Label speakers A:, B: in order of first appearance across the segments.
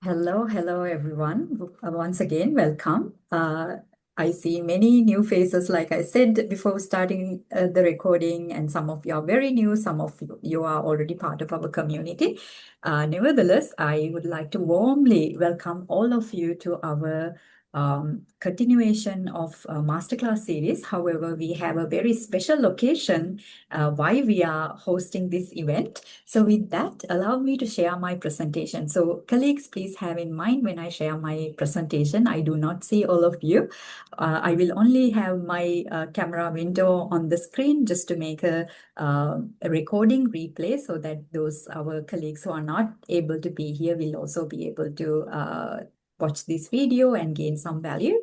A: Hello, everyone. Once again, welcome. I see many new faces, like I said before starting the recording, and some of you are very new, some of you are already part of our community. Nevertheless, I would like to warmly welcome all of you to our continuation of masterclass series. However, we have a very special location why we are hosting this event. So with that, allow me to share my presentation. So colleagues, please have in mind when I share my presentation, I do not see all of you. I will only have my camera window on the screen just to make a recording replay so that those our colleagues who are not able to be here will also be able to watch this video and gain some value.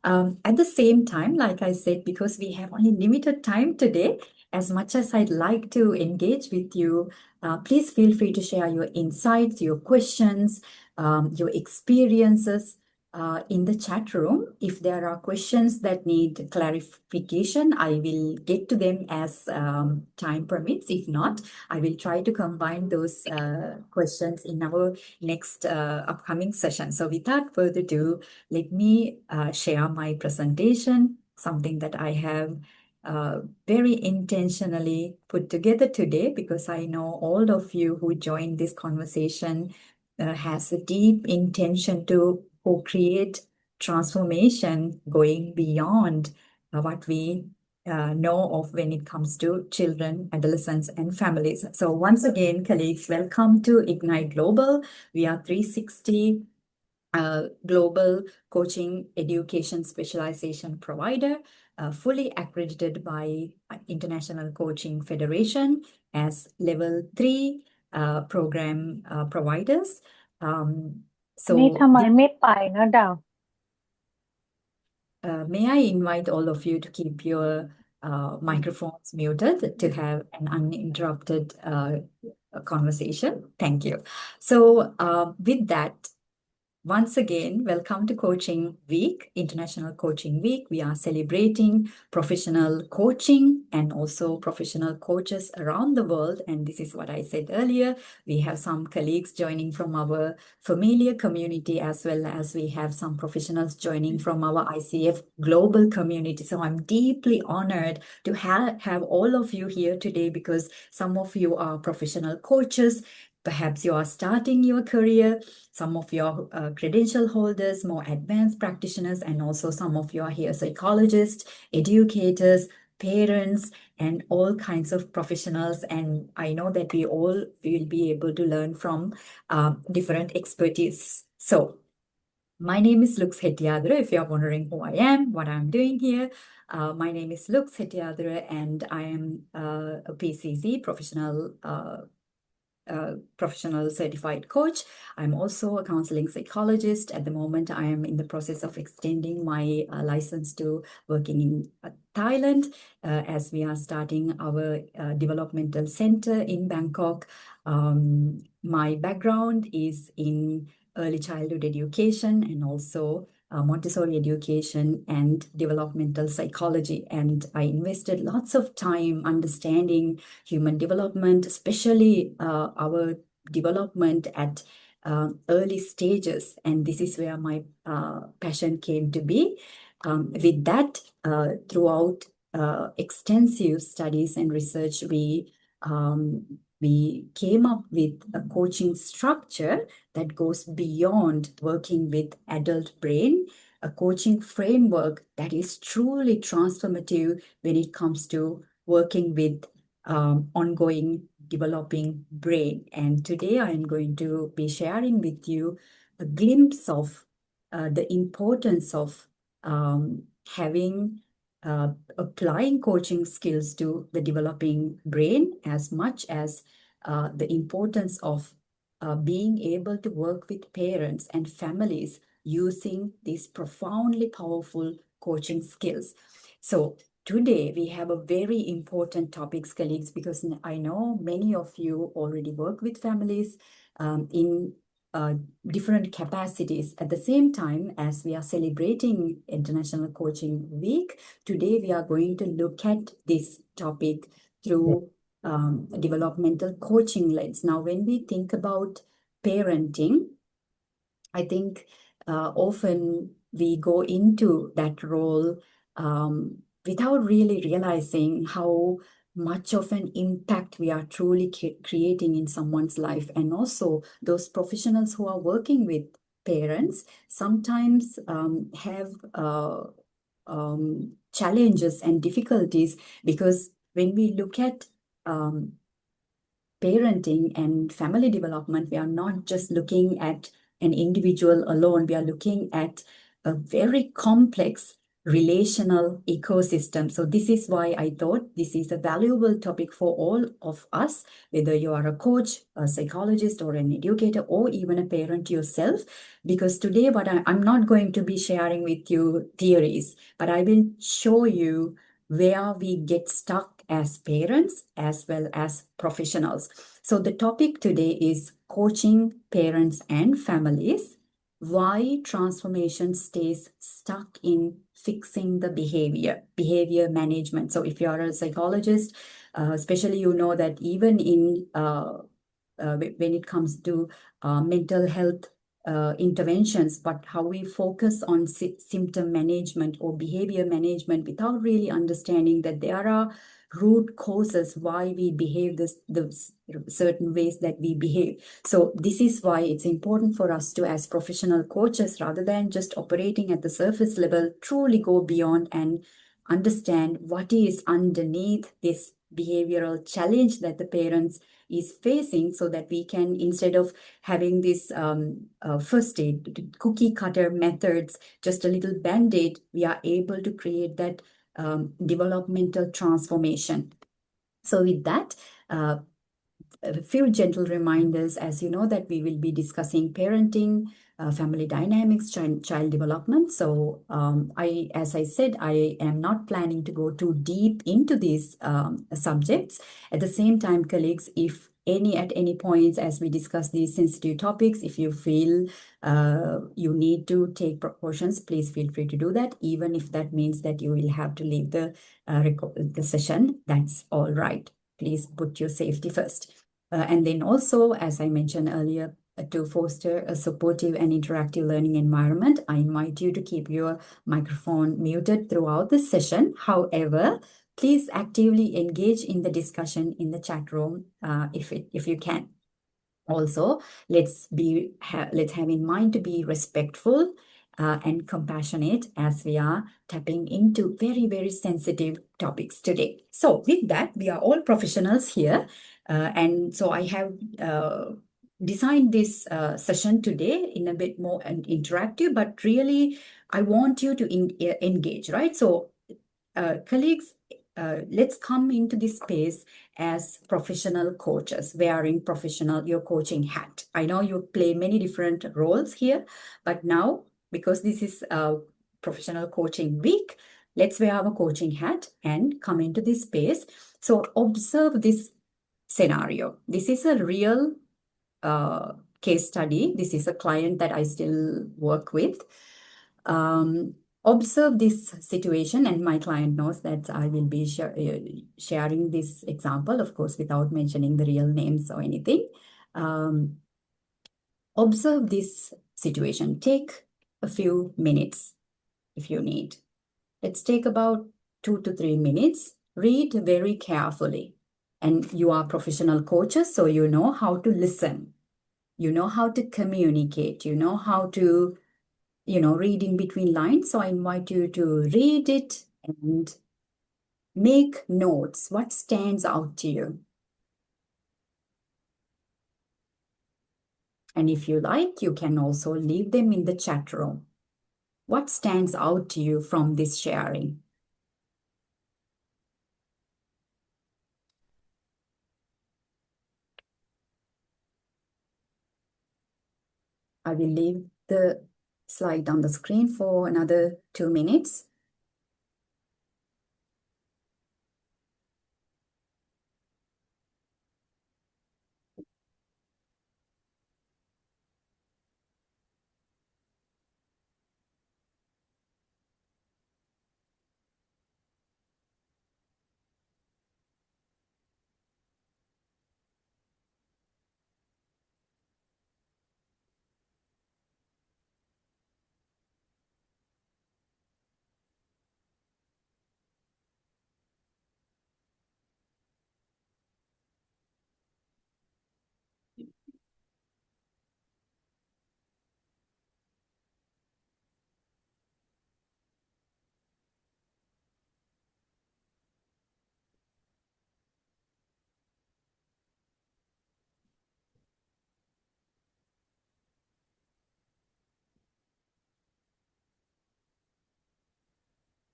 A: At the same time, like I said, because we have only limited time today, as much as I'd like to engage with you, please feel free to share your insights, your questions, your experiences in the chat room. If there are questions that need clarification, I will get to them as time permits. If not, I will try to combine those questions in our next upcoming session. So without further ado, let me share my presentation, something that I have very intentionally put together today because I know all of you who joined this conversation has a deep intention to co-create transformation going beyond what we know of when it comes to children, adolescents, and families. So once again, colleagues, welcome to Ignite Global. We are 360 global coaching education specialization provider, fully accredited by International Coaching Federation as level 3 program providers.
B: นี่ทำ
A: So
B: ไม
A: this,
B: ไม่ไปนะดาว
A: may I invite all of you to keep your microphones muted to have an uninterrupted conversation? Thank you. So with that, once again, welcome to Coaching Week, International Coaching Week. We are celebrating professional coaching and also professional coaches around the world. And this is what I said earlier. We have some colleagues joining from our familiar community, as well as we have some professionals joining from our ICF global community. So I'm deeply honored to have all of you here today because some of you are professional coaches. Perhaps you are starting your career, some of your credential holders, more advanced practitioners, and also some of you are here psychologists, educators, parents, and all kinds of professionals. And I know that we all will be able to learn from different expertise. So my name is Lux Hetiadra. If you're wondering who I am, what I'm doing here, my name is Lux Hetiadra, and I am a PCC, professional certified coach. I'm also a counseling psychologist. At the moment, I am in the process of extending my license to working in Thailand as we are starting our developmental center in Bangkok. My background is in early childhood education and also Montessori education and developmental psychology. And I invested lots of time understanding human development, especially our development at early stages. And this is where my passion came to be. With that, throughout extensive studies and research, we came up with a coaching structure that goes beyond working with adult brain, a coaching framework that is truly transformative when it comes to working with ongoing developing brain. And today I am going to be sharing with you a glimpse of the importance of having applying coaching skills to the developing brain, as much as the importance of being able to work with parents and families using these profoundly powerful coaching skills. So today we have a very important topics, colleagues, because I know many of you already work with families in different capacities. At the same time, as we are celebrating International Coaching Week, today we are going to look at this topic through developmental coaching lens. Now, when we think about parenting, I think often we go into that role without really realizing how much of an impact we are truly creating in someone's life. And also, those professionals who are working with parents sometimes have challenges and difficulties, because when we look at um, parenting and family development, we are not just looking at an individual alone. We are looking at a very complex relational ecosystem. So this is why I thought this is a valuable topic for all of us, whether you are a coach, a psychologist, or an educator, or even a parent yourself. Because today, I'm not going to be sharing with you theories, but I will show you where we get stuck as parents as well as professionals. So the topic today is coaching parents and families, why transformation stays stuck in fixing the behavior management. So if you are a psychologist, especially you know that even in when it comes to mental health interventions, but how we focus on symptom management or behavior management without really understanding that there are root causes why we behave the certain ways that we behave. So this is why it's important for us to, as professional coaches, rather than just operating at the surface level, truly go beyond and understand what is underneath this behavioral challenge that the parents is facing, so that we can, instead of having this first aid cookie cutter methods, just a little band-aid, we are able to create that developmental transformation. So with that, a few gentle reminders, as you know, that we will be discussing parenting, family dynamics, child development. So as I said, I am not planning to go too deep into these subjects. At the same time, colleagues, if at any points as we discuss these sensitive topics, if you feel you need to take precautions, please feel free to do that. Even if that means that you will have to leave the session, that's all right. Please put your safety first. And then also, as I mentioned earlier, to foster a supportive and interactive learning environment, I invite you to keep your microphone muted throughout the session. However, please actively engage in the discussion in the chat room if you can. Also, let's have in mind to be respectful and compassionate as we are tapping into very, very sensitive topics today. So with that, we are all professionals here. And so I have designed this session today in a bit more interactive, but really I want you to engage, right? So colleagues, let's come into this space as professional coaches, wearing your coaching hat. I know you play many different roles here, but now, because this is a professional coaching week, let's wear our coaching hat and come into this space. So observe this scenario. This is a real case study. This is a client that I still work with. Observe this situation, and my client knows that I will be sharing this example, of course, without mentioning the real names or anything. Observe this situation. Take a few minutes if you need. Let's take about 2 to 3 minutes. Read very carefully. And you are professional coaches, so you know how to listen. You know how to communicate. You know how to read in between lines. So I invite you to read it and make notes. What stands out to you? And if you like, you can also leave them in the chat room. What stands out to you from this sharing? I will leave the slide on the screen for another 2 minutes.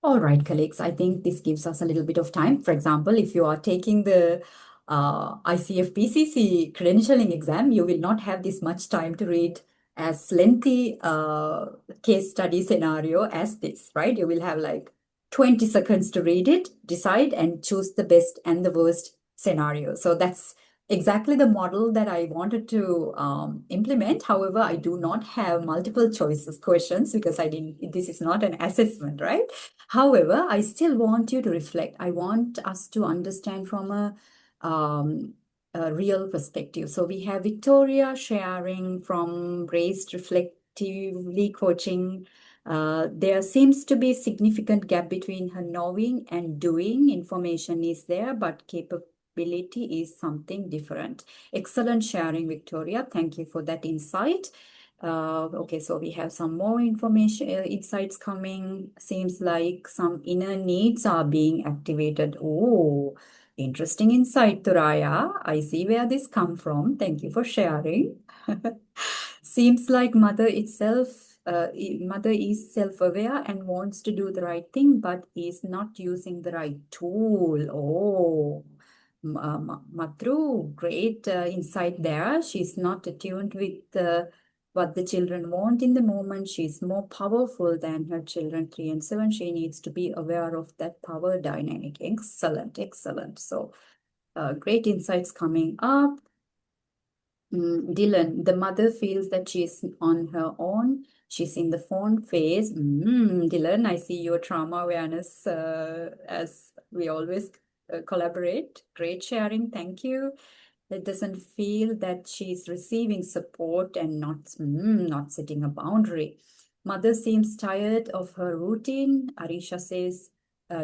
A: All right, colleagues, I think this gives us a little bit of time. For example, if you are taking the ICF-PCC credentialing exam, you will not have this much time to read as lengthy case study scenario as this, right? You will have like 20 seconds to read it, decide, and choose the best and the worst scenario. So that's exactly the model that I wanted to implement. However, I do not have multiple choices questions because this is not an assessment, right? However, I still want you to reflect. I want us to understand from um, a real perspective. So we have Victoria sharing from Raised Reflectively Coaching. There seems to be a significant gap between her knowing and doing. Information is there, but capability is something different. Excellent sharing, Victoria. Thank you for that insight. Okay, so we have some more information, insights coming. Seems like some inner needs are being activated. Oh, interesting insight, Turaya. I see where this come from. Thank you for sharing. Seems like mother is self-aware and wants to do the right thing, but is not using the right tool. Oh, Matru, great insight there. She's not attuned with what the children want in the moment. She's more powerful than her children, 3 and 7. She needs to be aware of that power dynamic. Excellent, excellent. So, great insights coming up. Dylan, the mother feels that she's on her own. She's in the phone phase. Dylan, I see your trauma awareness as we always collaborate. Great sharing. Thank you. It doesn't feel that she's receiving support and not setting a boundary. Mother seems tired of her routine. Arisha says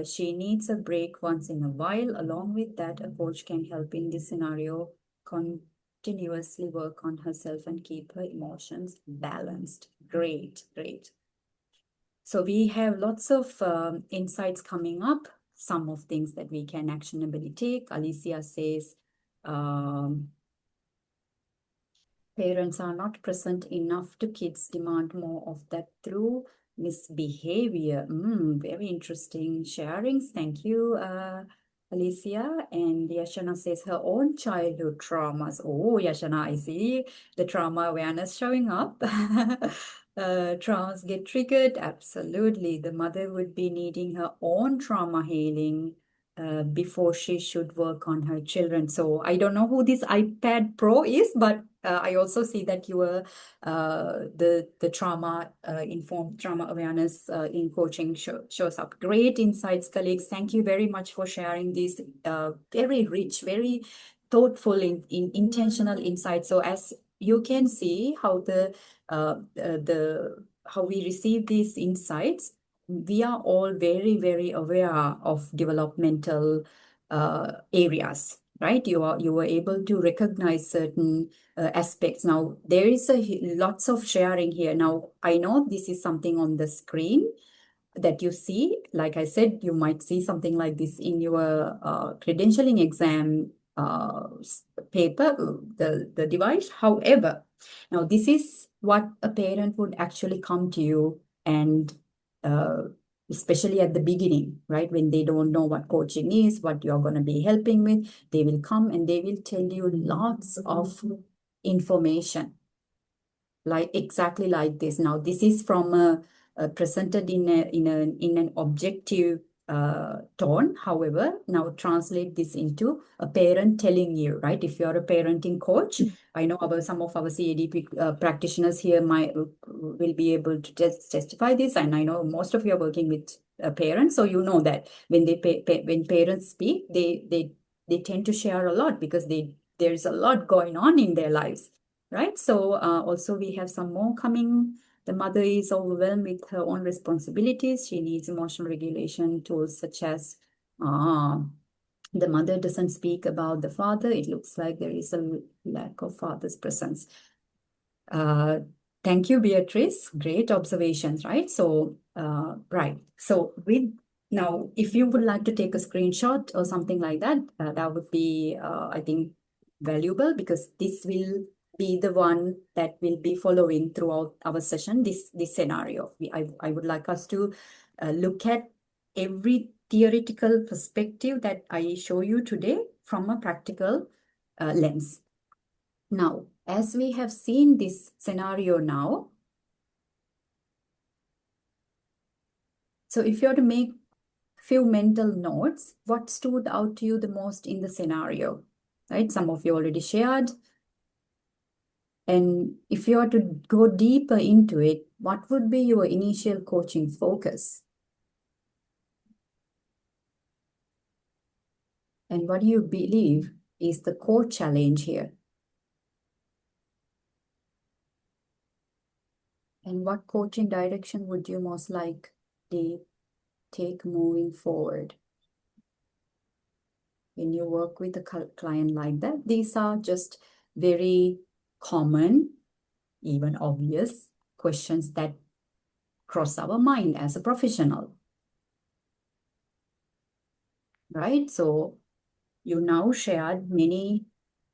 A: she needs a break once in a while. Along with that, a coach can help in this scenario continuously work on herself and keep her emotions balanced. Great, great. So we have lots of insights coming up, some of things that we can actionably take. Alicia says, parents are not present enough to kids demand more of that through misbehavior. Very interesting sharings. Thank you, Alicia. And Yashana says her own childhood traumas. Oh, Yashana, I see the trauma awareness showing up. Traumas get triggered. Absolutely. The mother would be needing her own trauma healing before she should work on her children. So I don't know who this iPad Pro is, but I also see that you were the trauma informed trauma awareness in coaching shows up. Great insights, colleagues. Thank you very much for sharing these very rich, very thoughtful, intentional insights. So as you can see how how we receive these insights, we are all very, very aware of developmental areas, right? You were able to recognize certain aspects. Now, there is lots of sharing here. Now, I know this is something on the screen that you see. Like I said, you might see something like this in your credentialing exam paper, the device. However, now this is what a parent would actually come to you and uh, especially at the beginning, right? When they don't know what coaching is, what you're going to be helping with, they will come and they will tell you lots of information like exactly like this. Now, this is from presented in an objective tone. However, now translate this into a parent telling you, right? If you're a parenting coach, I know some of our CADP practitioners here will be able to testify this, and I know most of you are working with parents, so you know that when when parents speak, they tend to share a lot because there's a lot going on in their lives, right? So also we have some more coming. The mother is overwhelmed with her own responsibilities. She needs emotional regulation tools such as the mother doesn't speak about the father. It looks like there is a lack of father's presence. Thank you, Beatrice. Great observations, right? So, right. So now, if you would like to take a screenshot or something like that, that would be, I think, valuable because this will be the one that will be following throughout our session, this scenario. I would like us to look at every theoretical perspective that I show you today from a practical lens. Now, as we have seen this scenario now, so if you are to make few mental notes, what stood out to you the most in the scenario, right? Some of you already shared. And if you are to go deeper into it, what would be your initial coaching focus? And what do you believe is the core challenge here? And what coaching direction would you most likely take moving forward? When you work with a client like that, these are just very common, even obvious questions that cross our mind as a professional, right? So you now shared many,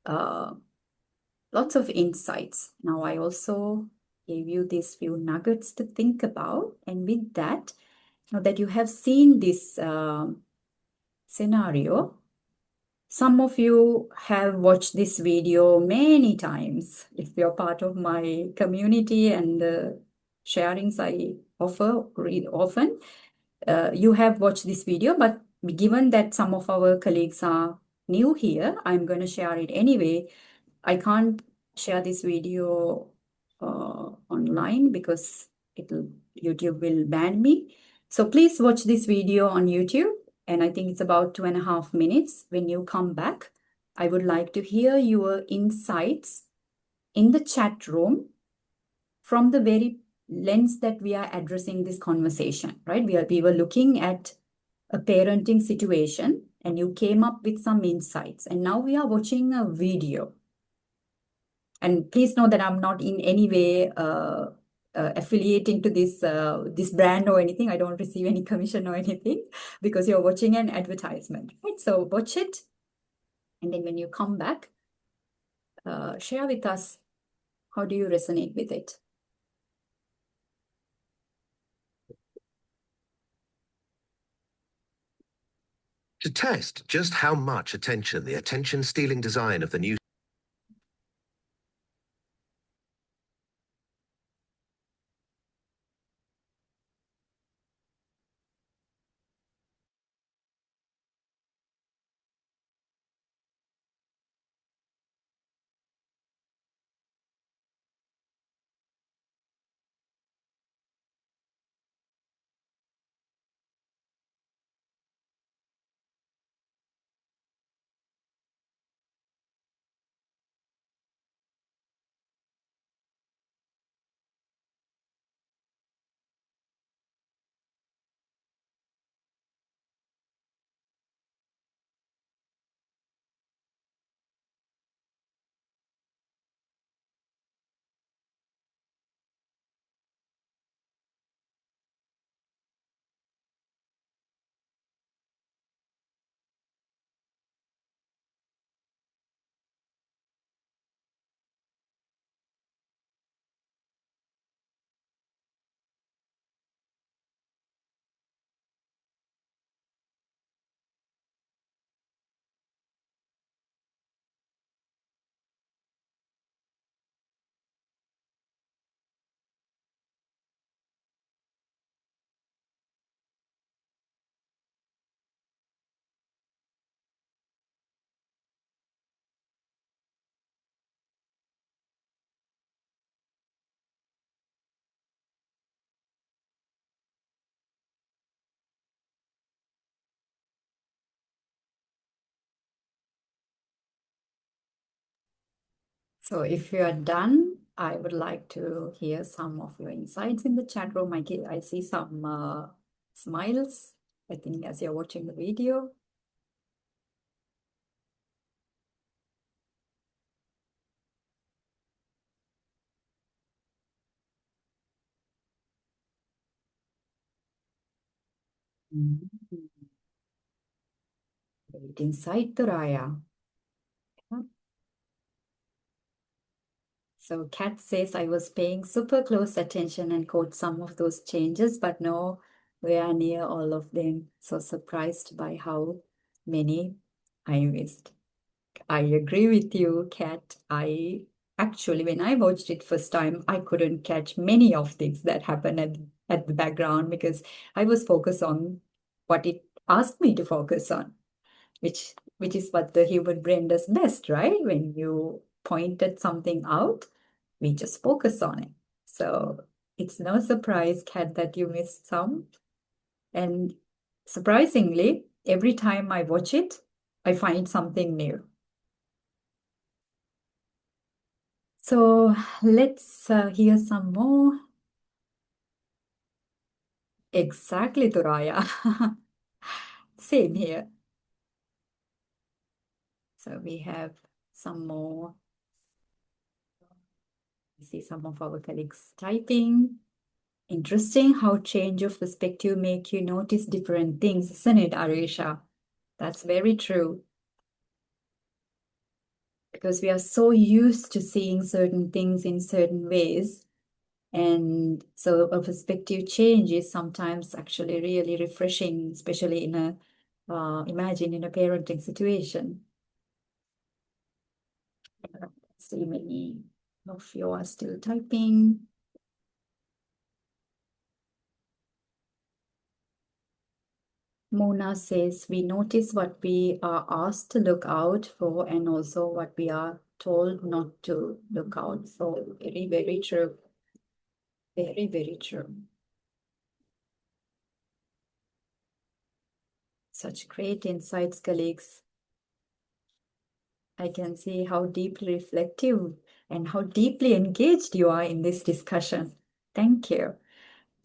A: lots of insights. Now I also gave you these few nuggets to think about. And with that, now that you have seen this scenario, some of you have watched this video many times. If you're part of my community and the sharings I offer often, you have watched this video, but given that some of our colleagues are new here, I'm going to share it anyway. I can't share this video online because YouTube will ban me. So please watch this video on YouTube. And I think it's about 2.5 minutes. When you come back, I would like to hear your insights in the chat room from the very lens that we are addressing this conversation, right? We were looking at a parenting situation and you came up with some insights. And now we are watching a video. And please know that I'm not in any way affiliating to this brand or anything. I don't receive any commission or anything because you're watching an advertisement, right? So watch it. And then when you come back, share with us, how do you resonate with it?
C: To test just how much attention the attention-stealing design of the new
A: So if you are done, I would like to hear some of your insights in the chat room. I see some smiles, I think, as you're watching the video. Great insight, Turaya. So Kat says, I was paying super close attention and caught some of those changes, but no were near all of them. So surprised by how many I missed. I agree with you, Kat. I actually, when I watched it first time, I couldn't catch many of things that happened at the background because I was focused on what it asked me to focus on, which is what the human brain does best, right? When you pointed something out, we just focus on it. So it's no surprise, Kat, that you missed some. And surprisingly, every time I watch it, I find something new. So let's hear some more. Exactly, Turaya. Same here. So we have some more. See some of our colleagues typing. Interesting how change of perspective make you notice different things, isn't it, Arisha? That's very true. Because we are so used to seeing certain things in certain ways. And so a perspective change is sometimes actually really refreshing, especially in a, imagine in a parenting situation. See, many of you are still typing. Mona says, we notice what we are asked to look out for and also what we are told not to look out for. Very, very true. Very, very true. Such great insights, colleagues. I can see how deeply reflective and how deeply engaged you are in this discussion. Thank you.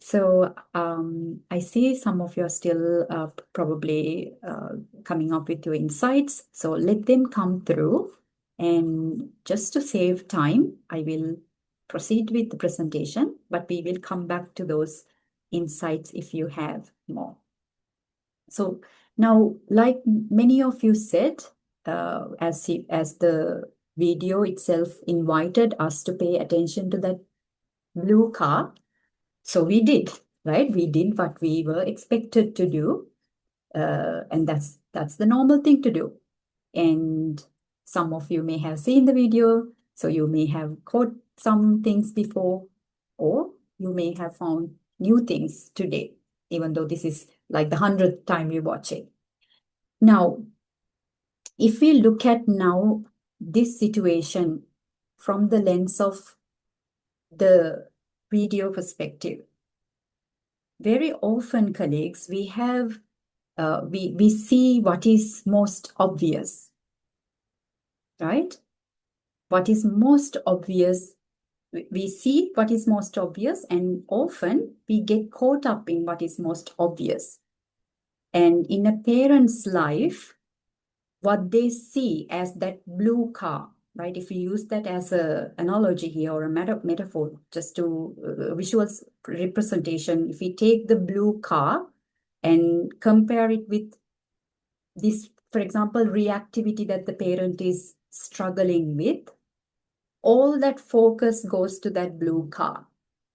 A: So I see some of you are still probably coming up with your insights. So let them come through. And just to save time, I will proceed with the presentation, but we will come back to those insights if you have more. So now, like many of you said, as the video itself invited us to pay attention to that blue car, so we did, right? We did what we were expected to do, and that's the normal thing to do. And some of you may have seen the video, so you may have caught some things before, or you may have found new things today, even though this is like the 100th time you watch it. Now, if we look at now this situation from the lens of the video perspective, very often, colleagues, we have we see what is most obvious, right? What is most obvious, we see what is most obvious, and often we get caught up in what is most obvious. And in a parent's life, what they see as that blue car, right? If we use that as an analogy here or a metaphor, just to visual representation, if we take the blue car and compare it with this, for example, reactivity that the parent is struggling with, all that focus goes to that blue car,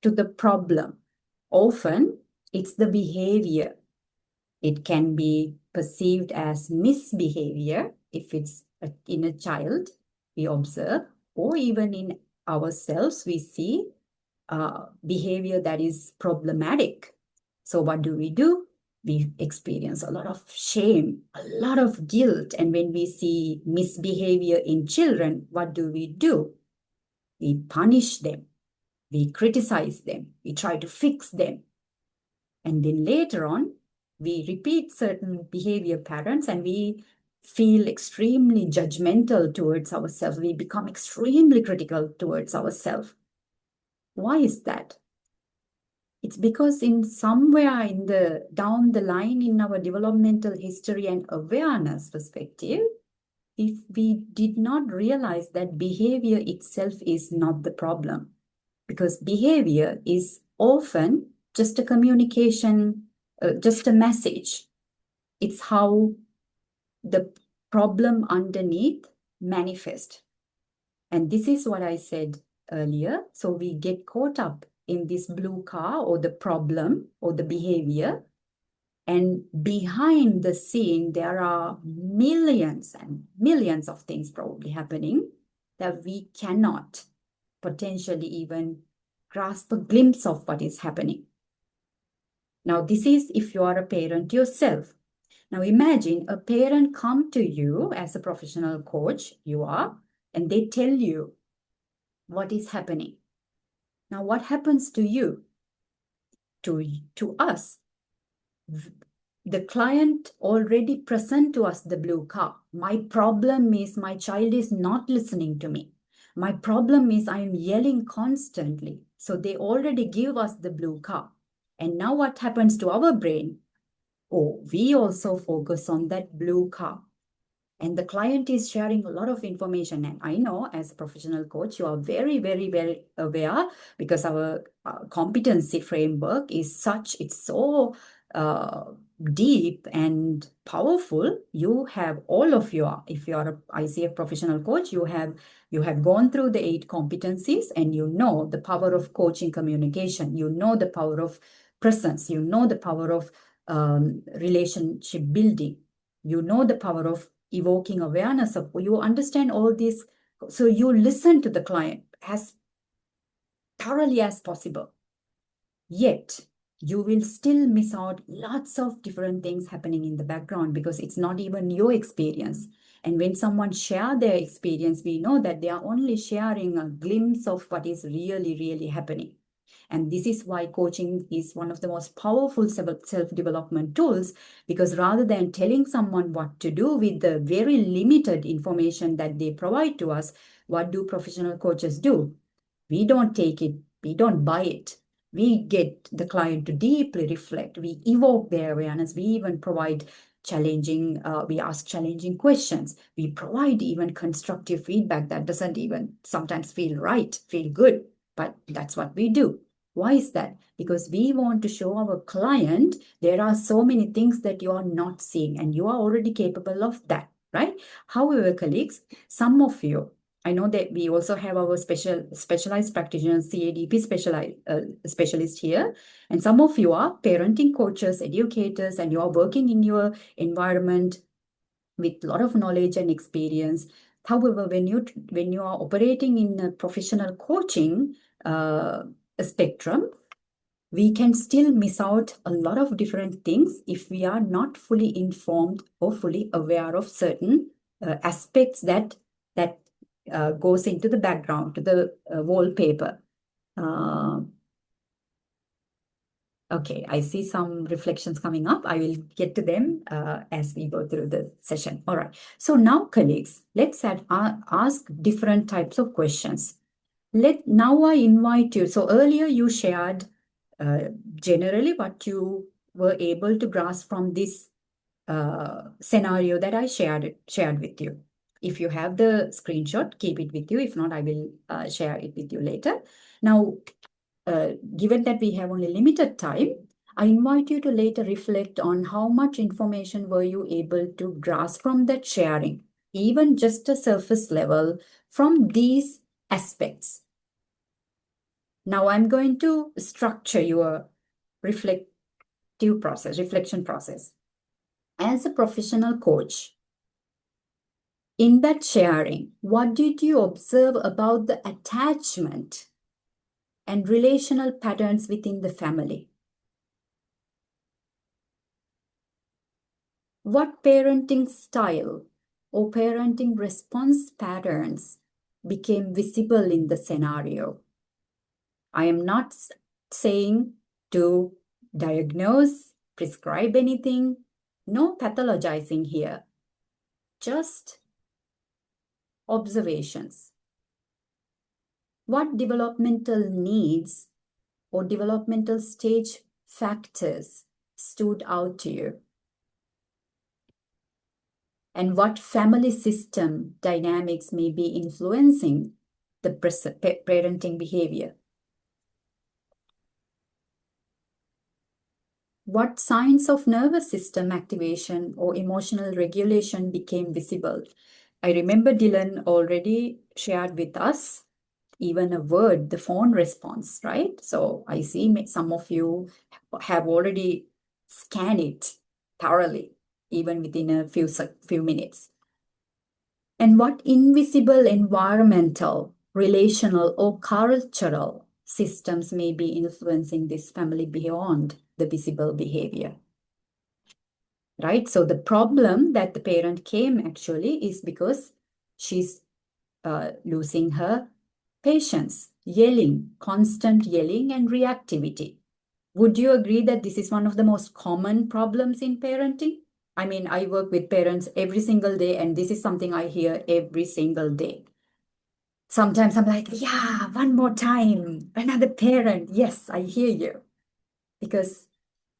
A: to the problem. Often it's the behavior. It can be perceived as misbehavior if it's in a child we observe, or even in ourselves we see behavior that is problematic. So what do? We experience a lot of shame, a lot of guilt. And when we see misbehavior in children, what do? We punish them, we criticize them, we try to fix them. And then later on, we repeat certain behavior patterns and we feel extremely judgmental towards ourselves. We become extremely critical towards ourselves. Why is that? It's because in somewhere in the down the line in our developmental history and awareness perspective, if we did not realize that behavior itself is not the problem, because behavior is often just a communication, just a message. It's how the problem underneath manifests. And this is what I said earlier. So we get caught up in this blue car or the problem or the behavior, And behind the scene, there are millions and millions of things probably happening that we cannot potentially even grasp a glimpse of what is happening. Now, this is if you are a parent yourself. Now, imagine a parent come to you as a professional coach, you are, and they tell you what is happening. Now, what happens to you? To us, the client already present to us the blue car. My problem is my child is not listening to me. My problem is I am yelling constantly. So they already give us the blue car. And now what happens to our brain? Oh, we also focus on that blue car. And the client is sharing a lot of information. And I know as a professional coach, you are very, very, very aware because our competency framework is such, it's so deep and powerful. You have all of your, if you are a ICF professional coach, you have gone through the 8 competencies and you know the power of coaching communication. You know the power of presence. You know the power of relationship building. You know the power of evoking awareness of, you understand all this. So you listen to the client as thoroughly as possible. Yet you will still miss out lots of different things happening in the background because it's not even your experience. And when someone share their experience, we know that they are only sharing a glimpse of what is really, really happening. And this is why coaching is one of the most powerful self-development tools, because rather than telling someone what to do with the very limited information that they provide to us, what do professional coaches do? We don't take it, we don't buy it. We get the client to deeply reflect. We evoke their awareness. We even provide we ask challenging questions. We provide even constructive feedback that doesn't even sometimes feel right, feel good, but that's what we do. Why is that? Because we want to show our client there are so many things that you are not seeing and you are already capable of that, right? However, colleagues, some of you, I know that we also have our specialized practitioners, CADP specialist here. And some of you are parenting coaches, educators, and you are working in your environment with a lot of knowledge and experience. However, when you are operating in a professional coaching spectrum, we can still miss out a lot of different things if we are not fully informed or fully aware of certain aspects that goes into the background, to the wallpaper. Okay, I see some reflections coming up. I will get to them as we go through the session. All right. So now, colleagues, let's ask different types of questions. Now I invite you. So earlier you shared generally what you were able to grasp from this scenario that I shared with you. If you have the screenshot, keep it with you. If not, I will share it with you later. Now, given that we have only limited time, I invite you to later reflect on how much information were you able to grasp from that sharing, even just a surface level from these aspects. Now I'm going to structure your reflection process. As a professional coach, in that sharing, what did you observe about the attachment and relational patterns within the family? What parenting style or parenting response patterns became visible in the scenario? I am not saying to diagnose, prescribe anything. No pathologizing here. Just observations. What developmental needs or developmental stage factors stood out to you? And what family system dynamics may be influencing the parenting behavior? What signs of nervous system activation or emotional regulation became visible? I remember Dylan already shared with us even a word, the phone response, right? So I see some of you have already scan it thoroughly, even within a few minutes. And what invisible environmental, relational, or cultural systems may be influencing this family beyond the visible behavior? Right? So the problem that the parent came actually is because she's losing her patience, yelling, constant yelling, and reactivity. Would you agree that this is one of the most common problems in parenting? I mean, I work with parents every single day, and this is something I hear every single day. Sometimes I'm like, yeah, one more time, another parent. Yes, I hear you. Because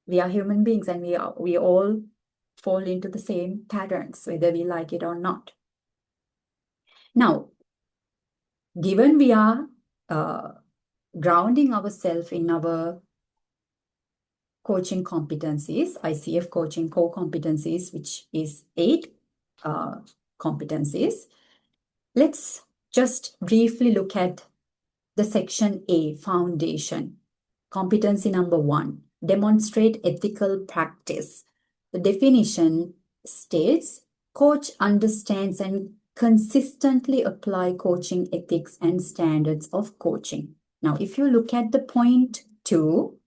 A: we are human beings and we all fall into the same patterns, whether we like it or not. Now, given we are grounding ourselves in our coaching competencies, ICF coaching core competencies, which is 8 competencies, let's just briefly look at the section A, foundation. Competency number 1, demonstrate ethical practice. The definition states, coach understands and consistently apply coaching ethics and standards of coaching. Now, if you look at the point 2,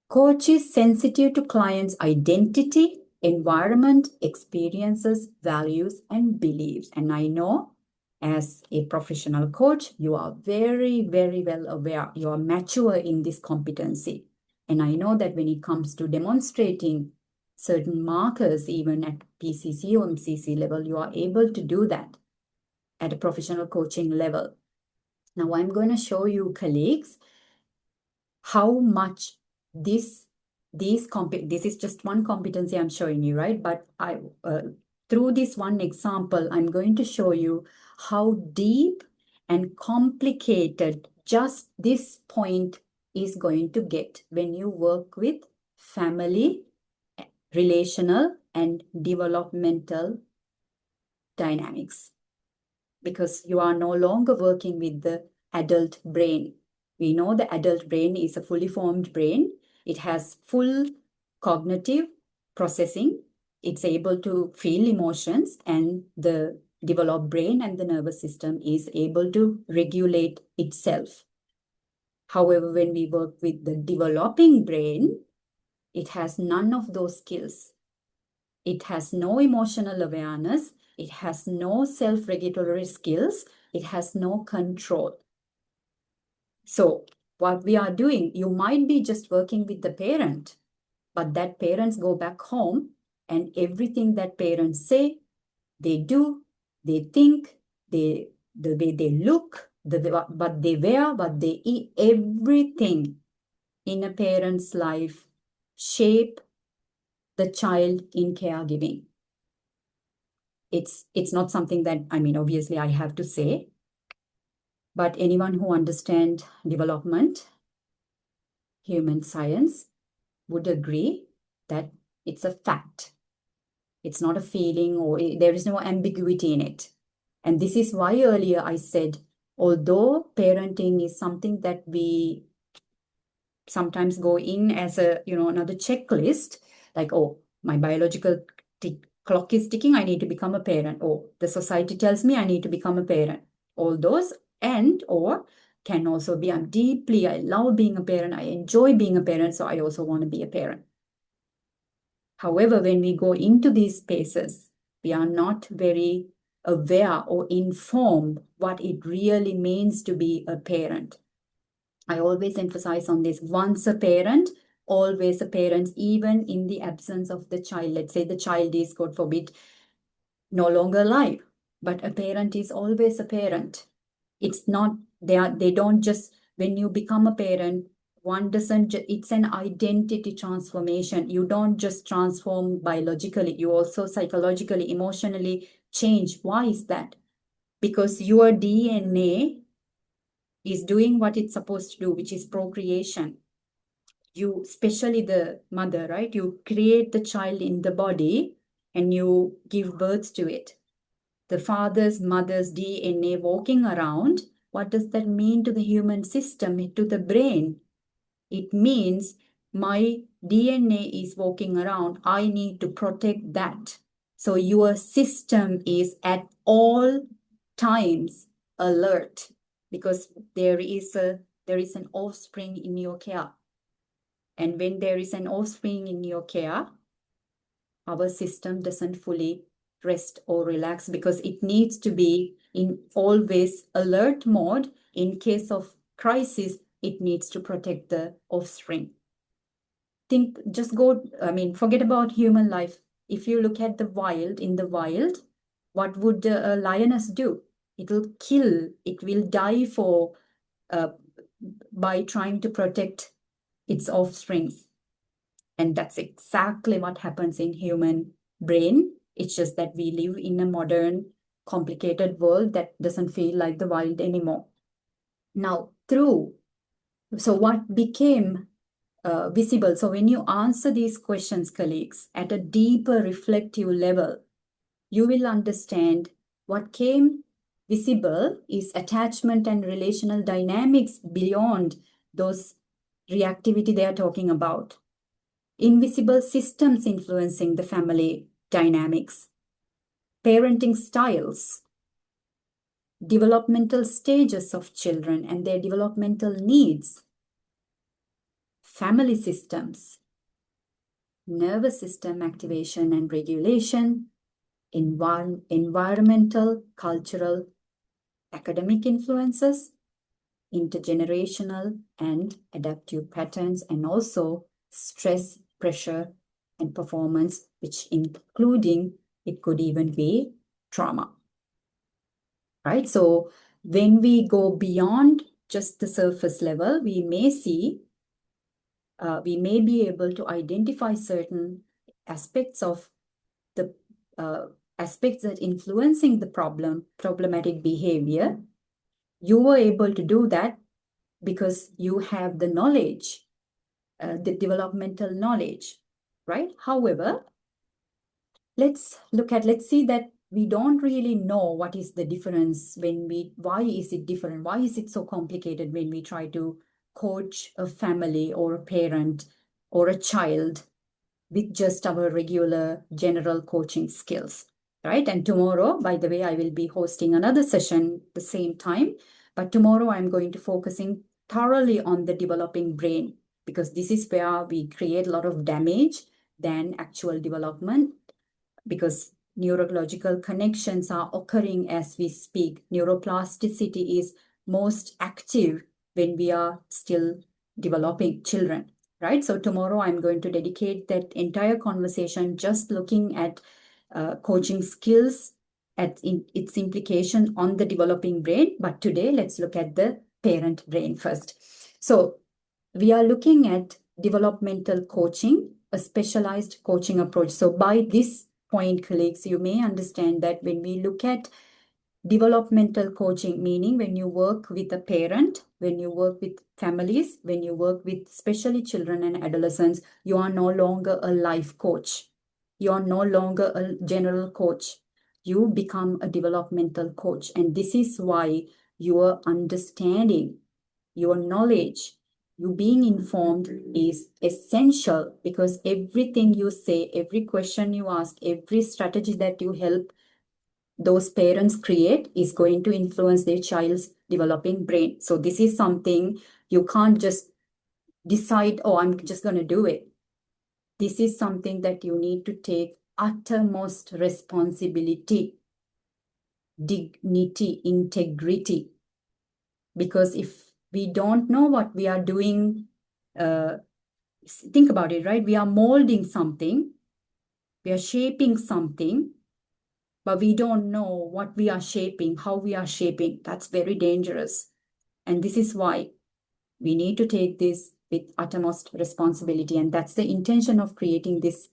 A: coach is sensitive to clients' identity, environment, experiences, values, and beliefs. And I know as a professional coach, you are very, very well aware. You are mature in this competency. And I know that when it comes to demonstrating certain markers, even at PCC or MCC level, you are able to do that at a professional coaching level. Now, I'm going to show you, colleagues, how much this is just one competency I'm showing you, right? But through this one example, I'm going to show you how deep and complicated just this point is going to get when you work with family, relational, and developmental dynamics. Because you are no longer working with the adult brain. We know the adult brain is a fully formed brain. It has full cognitive processing. It's able to feel emotions, and the developed brain and the nervous system is able to regulate itself. However, when we work with the developing brain, it has none of those skills. It has no emotional awareness. It has no self-regulatory skills. It has no control. So what we are doing, you might be just working with the parent, but that parents go back home and everything that parents say, they do, they think, the way they look, what they wear, what they eat, everything in a parent's life shape the child in caregiving. It's not something that, I mean, obviously I have to say, but anyone who understands development, human science, would agree that it's a fact. It's not a feeling, or there is no ambiguity in it. And this is why earlier I said, although parenting is something that we sometimes go in as a, another checklist, like, oh, my biological clock is ticking, I need to become a parent. Or the society tells me I need to become a parent. All those or can also be, I love being a parent, I enjoy being a parent, so I also want to be a parent. However, when we go into these spaces, we are not very aware or informed what it really means to be a parent. I always emphasize on this. Once a parent, always a parent, even in the absence of the child. Let's say the child is, God forbid, no longer alive, but a parent is always a parent. It's not, they don't just, when you become a parent, one doesn't, it's an identity transformation. You don't just transform biologically, you also psychologically, emotionally change. Why is that? Because your DNA is doing what it's supposed to do, which is procreation. You, especially the mother, right? You create the child in the body and you give birth to it. The father's, mother's DNA walking around, what does that mean to the human system, to the brain? It means my DNA is walking around, I need to protect that. So your system is at all times alert because there is an offspring in your care. And when there is an offspring in your care, our system doesn't fully rest or relax because it needs to be in always alert mode. In case of crisis, it needs to protect the offspring. Forget about human life. If you look at in the wild, what would a lioness do? It will kill, it will die by trying to protect its offsprings. And that's exactly what happens in human brain. It's just that we live in a modern, complicated world that doesn't feel like the wild anymore. Now, so what became visible? So when you answer these questions, colleagues, at a deeper reflective level, you will understand what came visible is attachment and relational dynamics beyond those reactivity they are talking about. Invisible systems influencing the family dynamics, parenting styles, developmental stages of children and their developmental needs, family systems, nervous system activation and regulation, environmental, cultural, academic influences, intergenerational and adaptive patterns, and also stress, pressure, and performance, which including, it could even be trauma, right? So when we go beyond just the surface level, we may be able to identify certain aspects of the aspects that influencing the problematic behavior. You were able to do that because you have the knowledge, the developmental knowledge, right? However, let's see that we don't really know what is the difference why is it different? Why is it so complicated when we try to coach a family or a parent or a child with just our regular general coaching skills, right? And tomorrow, by the way, I will be hosting another session the same time, but tomorrow I'm going to focusing thoroughly on the developing brain because this is where we create a lot of damage than actual development because neurological connections are occurring as we speak. Neuroplasticity is most active when we are still developing children, right? So tomorrow I'm going to dedicate that entire conversation just looking at coaching skills, its implication on the developing brain. But today, let's look at the parent brain first. So we are looking at developmental coaching, a specialized coaching approach. So by this point, colleagues, you may understand that when we look at developmental coaching, meaning when you work with a parent, when you work with families, when you work with especially children and adolescents, you are no longer a life coach. You are no longer a general coach. You become a developmental coach. And this is why your understanding, your knowledge, you being informed is essential because everything you say, every question you ask, every strategy that you help those parents create is going to influence their child's developing brain. So this is something you can't just decide, oh, I'm just going to do it. This is something that you need to take uttermost responsibility, dignity, integrity. Because if we don't know what we are doing, think about it, right? We are molding something, we are shaping something, but we don't know what we are shaping, how we are shaping. That's very dangerous. And this is why we need to take this with utmost responsibility. And that's the intention of creating this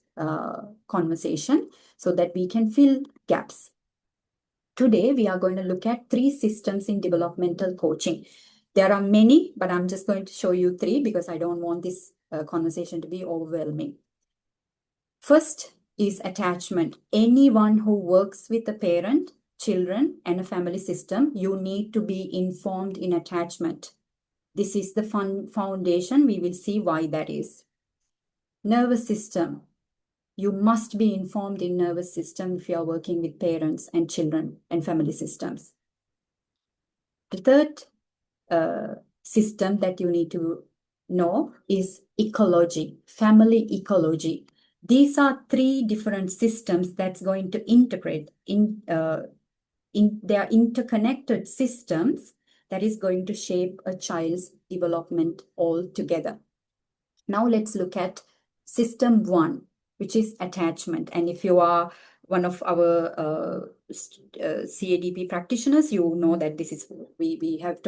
A: conversation so that we can fill gaps. Today, we are going to look at 3 systems in developmental coaching. There are many, but I'm just going to show you 3 because I don't want this conversation to be overwhelming. First is attachment. Anyone who works with a parent, children, and a family system, you need to be informed in attachment. This is the foundation. We will see why that is. Nervous system. You must be informed in nervous system if you are working with parents and children and family systems. The third system that you need to know is ecology, family ecology. These are three different systems that's going to integrate they are interconnected systems that is going to shape a child's development altogether. Now let's look at system 1, which is attachment. And if you are one of our CADP practitioners, you know that this is, we have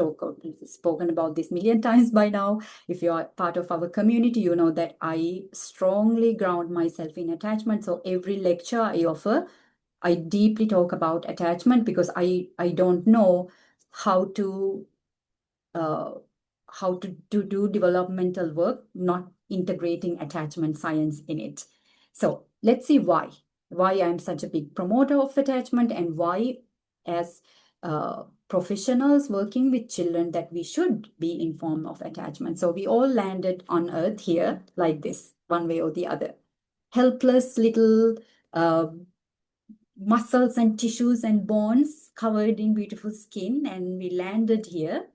A: spoken about this million times by now. If you are part of our community, you know that I strongly ground myself in attachment. So every lecture I offer, I deeply talk about attachment because I don't know how to do developmental work, not integrating attachment science in it. So let's see why I'm such a big promoter of attachment, and why as professionals working with children that we should be informed of attachment. So we all landed on earth here like this, one way or the other. Helpless little muscles and tissues and bones covered in beautiful skin, and we landed here.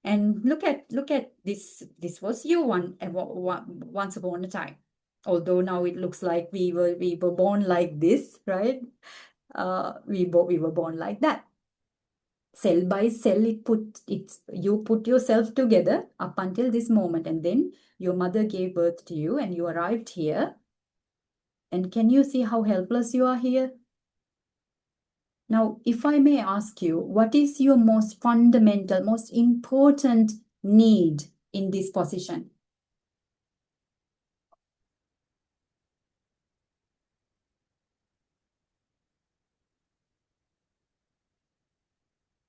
A: And look at this. This was you once upon a time. Although now it looks like we were born like this, right? We were born like that. Cell by cell, you put yourself together up until this moment, and then your mother gave birth to you, and you arrived here. And can you see how helpless you are here? Now, if I may ask you, what is your most fundamental, most important need in this position?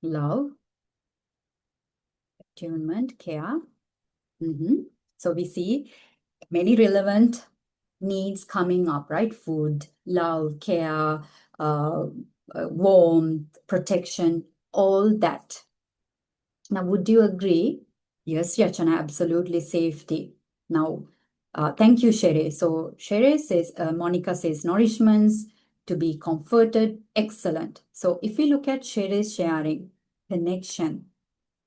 A: Love, attunement, care. So we see many relevant needs coming up, right? Food, love, care, warmth, protection, all that. Now, would you agree? Yes, Yachana, absolutely safety. Now, thank you, Shere. So Shere says, Monica says, nourishments, to be comforted, excellent. So if we look at Shere's sharing, connection,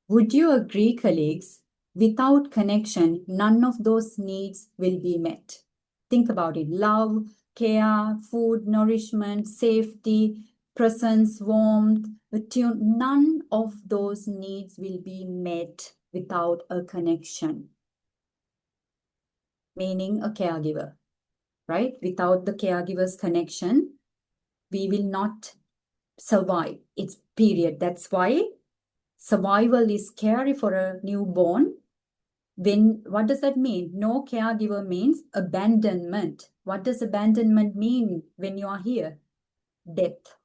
A: would you agree, colleagues, without connection, none of those needs will be met? Think about it. Love, care, food, nourishment, safety, presence, warmth, none of those needs will be met without a connection. Meaning a caregiver, right? Without the caregiver's connection, we will not survive. It's period. That's why survival is scary for a newborn. What does that mean? No caregiver means abandonment. What does abandonment mean when you are here? Death.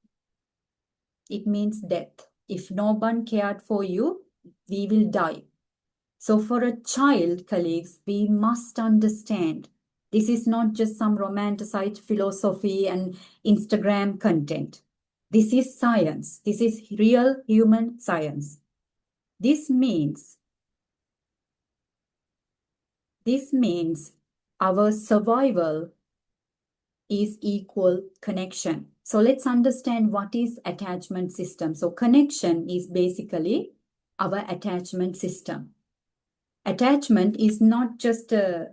A: It means death. If no one cared for you, we will die. So for a child, colleagues, we must understand this is not just some romanticized philosophy and Instagram content. This is science. This is real human science. This means our survival is equal connection. So let's understand what is attachment system. So connection is basically our attachment system. Attachment is not just a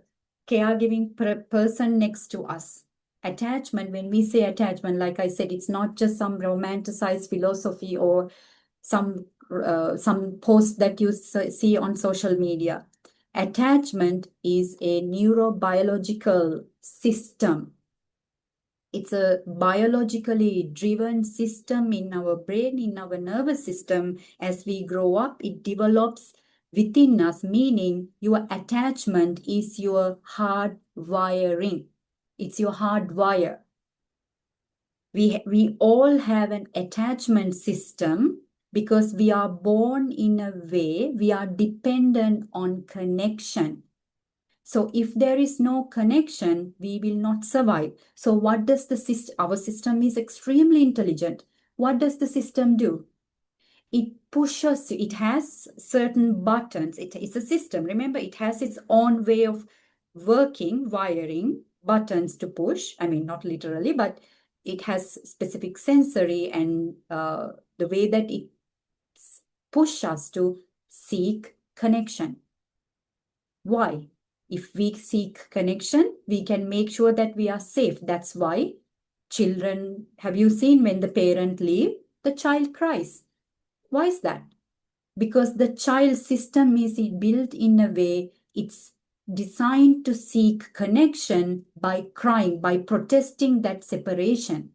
A: caregiving person next to us. Attachment, when we say attachment, like I said, it's not just some romanticized philosophy or some post that you see on social media. Attachment is a neurobiological system. It's a biologically driven system in our brain, in our nervous system. As we grow up, it develops within us, meaning your attachment is your hard wiring. It's your hardwire. We all have an attachment system because we are born in a way, we are dependent on connection. So if there is no connection, we will not survive. So what does the system, our system is extremely intelligent. What does the system do? It pushes, it has certain buttons. It's a system. Remember, it has its own way of wiring, buttons to push. I mean, not literally, but it has specific sensory and the way that it pushes us to seek connection. Why? If we seek connection, we can make sure that we are safe. That's why children, have you seen when the parent leave, the child cries? Why is that? Because the child system is built in a way it's designed to seek connection by crying, by protesting that separation.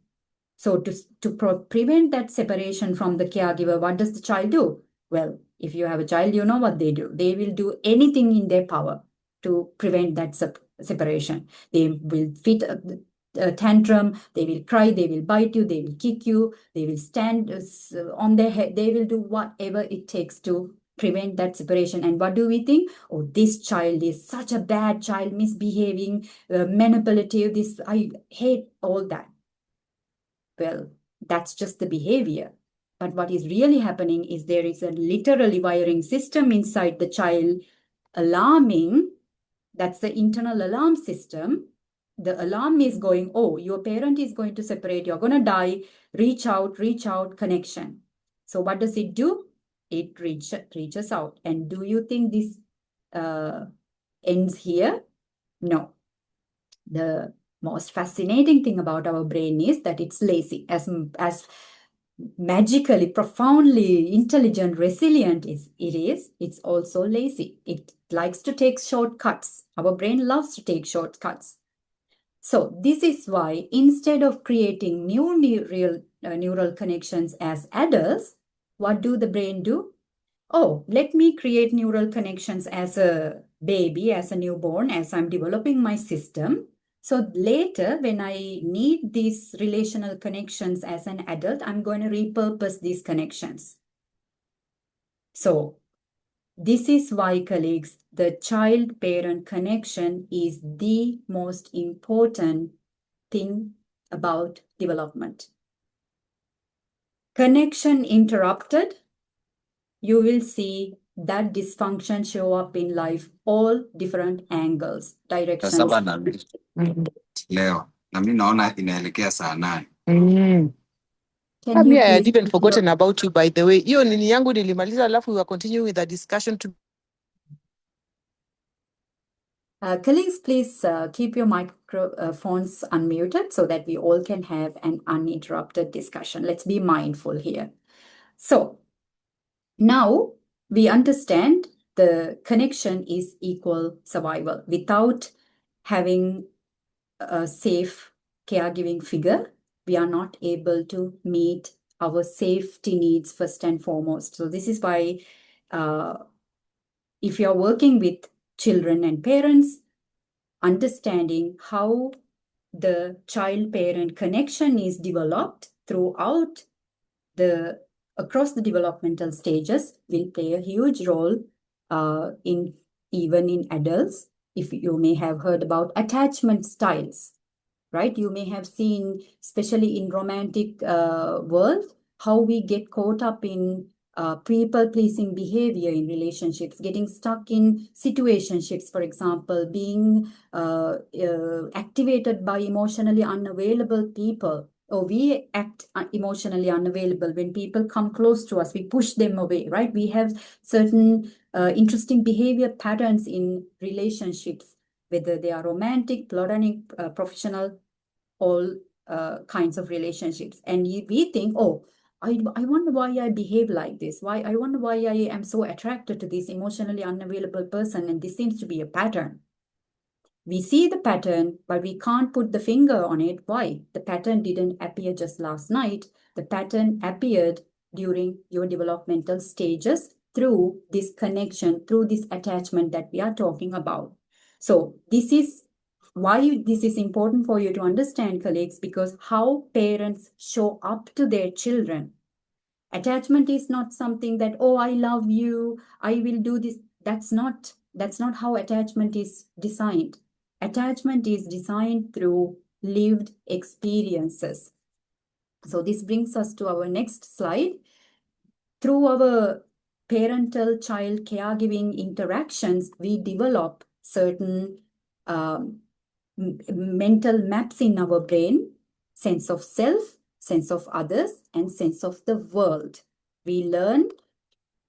A: So to prevent that separation from the caregiver, what does the child do? Well, if you have a child, you know what they do. They will do anything in their power to prevent that separation. They will fit a tantrum, they will cry, they will bite you, they will kick you, they will stand on their head, they will do whatever it takes to prevent that separation. And what do we think? Oh, this child is such a bad child, misbehaving, manipulative, this, I hate all that. Well, that's just the behavior. But what is really happening is there is a literally wiring system inside the child alarming. That's the internal alarm system. The alarm is going, oh, your parent is going to separate, you're going to die, reach out, connection. So what does it do? It reaches out. And do you think this ends here? No. The most fascinating thing about our brain is that it's lazy. As magically, profoundly intelligent, resilient it's also lazy. It likes to take shortcuts. Our brain loves to take shortcuts. So this is why instead of creating new neural connections as adults, what do the brain do? Oh, let me create neural connections as a baby, as a newborn, as I'm developing my system. So later, when I need these relational connections as an adult, I'm going to repurpose these connections. So this is why, colleagues, the child-parent connection is the most important thing about development. Connection interrupted, you will see that dysfunction show up in life, all different angles, directions.
D: Leo na mimi naona inaelekea saa 8.
A: Can you
E: I had
A: please
E: even forgotten about you, by the way. Hiyo nini yangu nilimaliza, alafu we were continuing with the discussion to
A: colleagues, please keep your microphones unmuted so that we all can have an uninterrupted discussion. Let's be mindful here. So now we understand the connection is equal survival. Without having a safe caregiving figure, we are not able to meet our safety needs first and foremost. So this is why if you're working with children and parents, understanding how the child-parent connection is developed throughout across the developmental stages will play a huge role even in adults. If you may have heard about attachment styles, right? You may have seen, especially in romantic world, how we get caught up in people-pleasing behavior in relationships, getting stuck in situationships, for example, being activated by emotionally unavailable people. Or we act emotionally unavailable when people come close to us, we push them away, right? We have certain interesting behavior patterns in relationships, whether they are romantic, platonic, professional, all kinds of relationships. And we think, oh, I wonder why I behave like this. I wonder why I am so attracted to this emotionally unavailable person. And this seems to be a pattern. We see the pattern, but we can't put the finger on it. Why? The pattern didn't appear just last night. The pattern appeared during your developmental stages through this connection, through this attachment that we are talking about. So this is why this is important for you to understand, colleagues, because how parents show up to their children. Attachment is not something that, oh, I love you, I will do this. That's not how attachment is designed. Attachment is designed through lived experiences. So this brings us to our next slide. Through our parental child caregiving interactions, we develop certain mental maps in our brain: sense of self, sense of others, and sense of the world. We learn,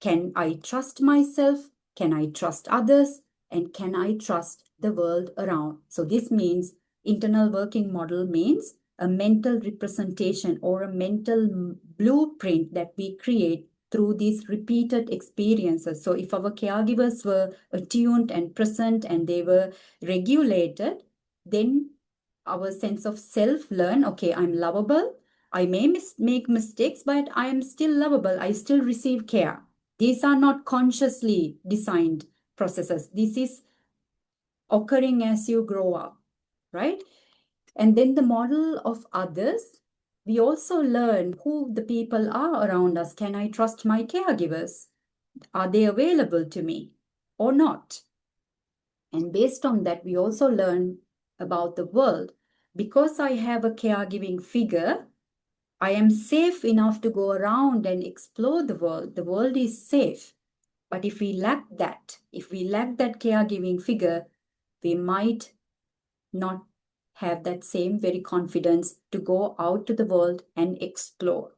A: can I trust myself? Can I trust others? And can I trust the world around? So this means internal working model means a mental representation or a mental blueprint that we create through these repeated experiences. So if our caregivers were attuned and present and they were regulated, then our sense of self learn, okay, I'm lovable. I may make mistakes, but I am still lovable. I still receive care. These are not consciously designed processes. This is occurring as you grow up, right? And then the model of others, we also learn who the people are around us. Can I trust my caregivers? Are they available to me or not? And based on that, we also learn about the world. Because I have a caregiving figure, I am safe enough to go around and explore the world. The world is safe. But if we lack that caregiving figure, we might not have that same very confidence to go out to the world and explore.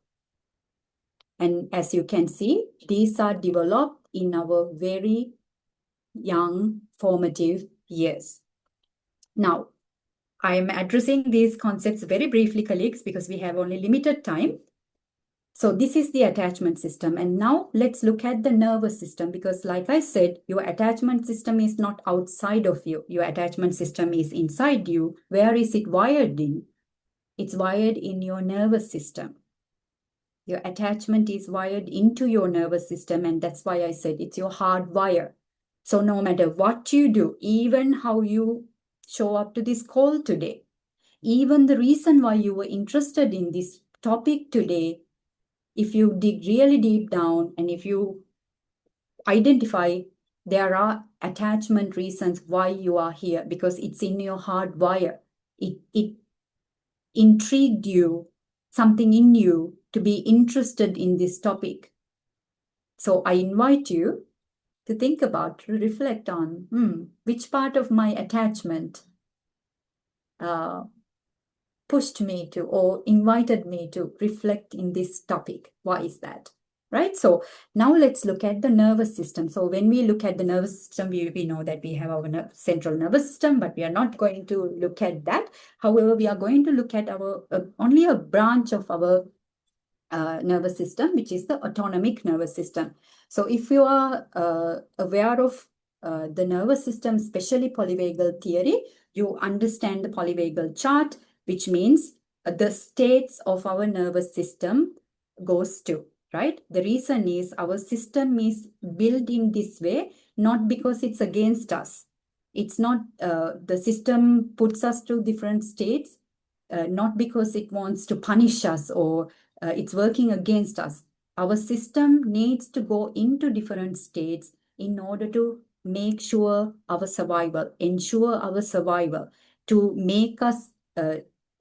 A: And as you can see, these are developed in our very young formative years. Now, I am addressing these concepts very briefly, colleagues, because we have only limited time. So this is the attachment system. And now let's look at the nervous system, because like I said, your attachment system is not outside of you. Your attachment system is inside you. Where is it wired in? It's wired in your nervous system. Your attachment is wired into your nervous system. And that's why I said it's your hardwire. So no matter what you do, even how you show up to this call today, even the reason why you were interested in this topic today, if you dig really deep down and if you identify there are attachment reasons why you are here, because it's in your hardwire. It intrigued you, something in you to be interested in this topic. So I invite you to think about, to reflect on which part of my attachment pushed me to or invited me to reflect in this topic. Why is that? Right? So now let's look at the nervous system. So when we look at the nervous system, we know that we have our central nervous system, but we are not going to look at that. However, we are going to look at our only a branch of our nervous system, which is the autonomic nervous system. So if you are aware of the nervous system, especially polyvagal theory, you understand the polyvagal chart, which means the states of our nervous system goes to, right? The reason is our system is built in this way, not because it's against us. It's not, the system puts us to different states, not because it wants to punish us or it's working against us. Our system needs to go into different states in order to make sure our survival, ensure our survival, to make us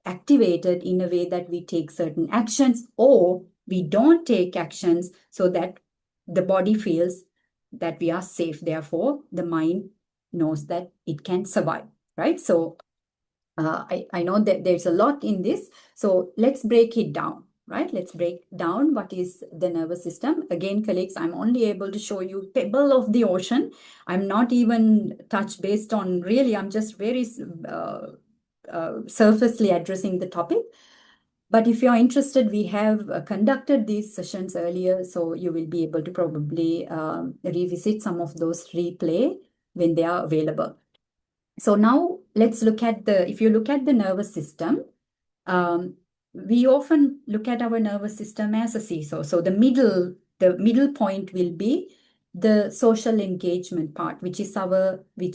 A: activated in a way that we take certain actions or we don't take actions so that the body feels that we are safe. Therefore, the mind knows that it can survive, right? So I know that there's a lot in this. So let's break it down, right? Let's break down what is the nervous system. Again, colleagues, I'm only able to show you pebble of the ocean. I'm not even touch based on really, I'm just very surfacely addressing the topic. But if you're interested, we have conducted these sessions earlier, so you will be able to probably revisit some of those replay when they are available. So now let's look at if you look at the nervous system, we often look at our nervous system as a seesaw. So the middle point will be the social engagement part, which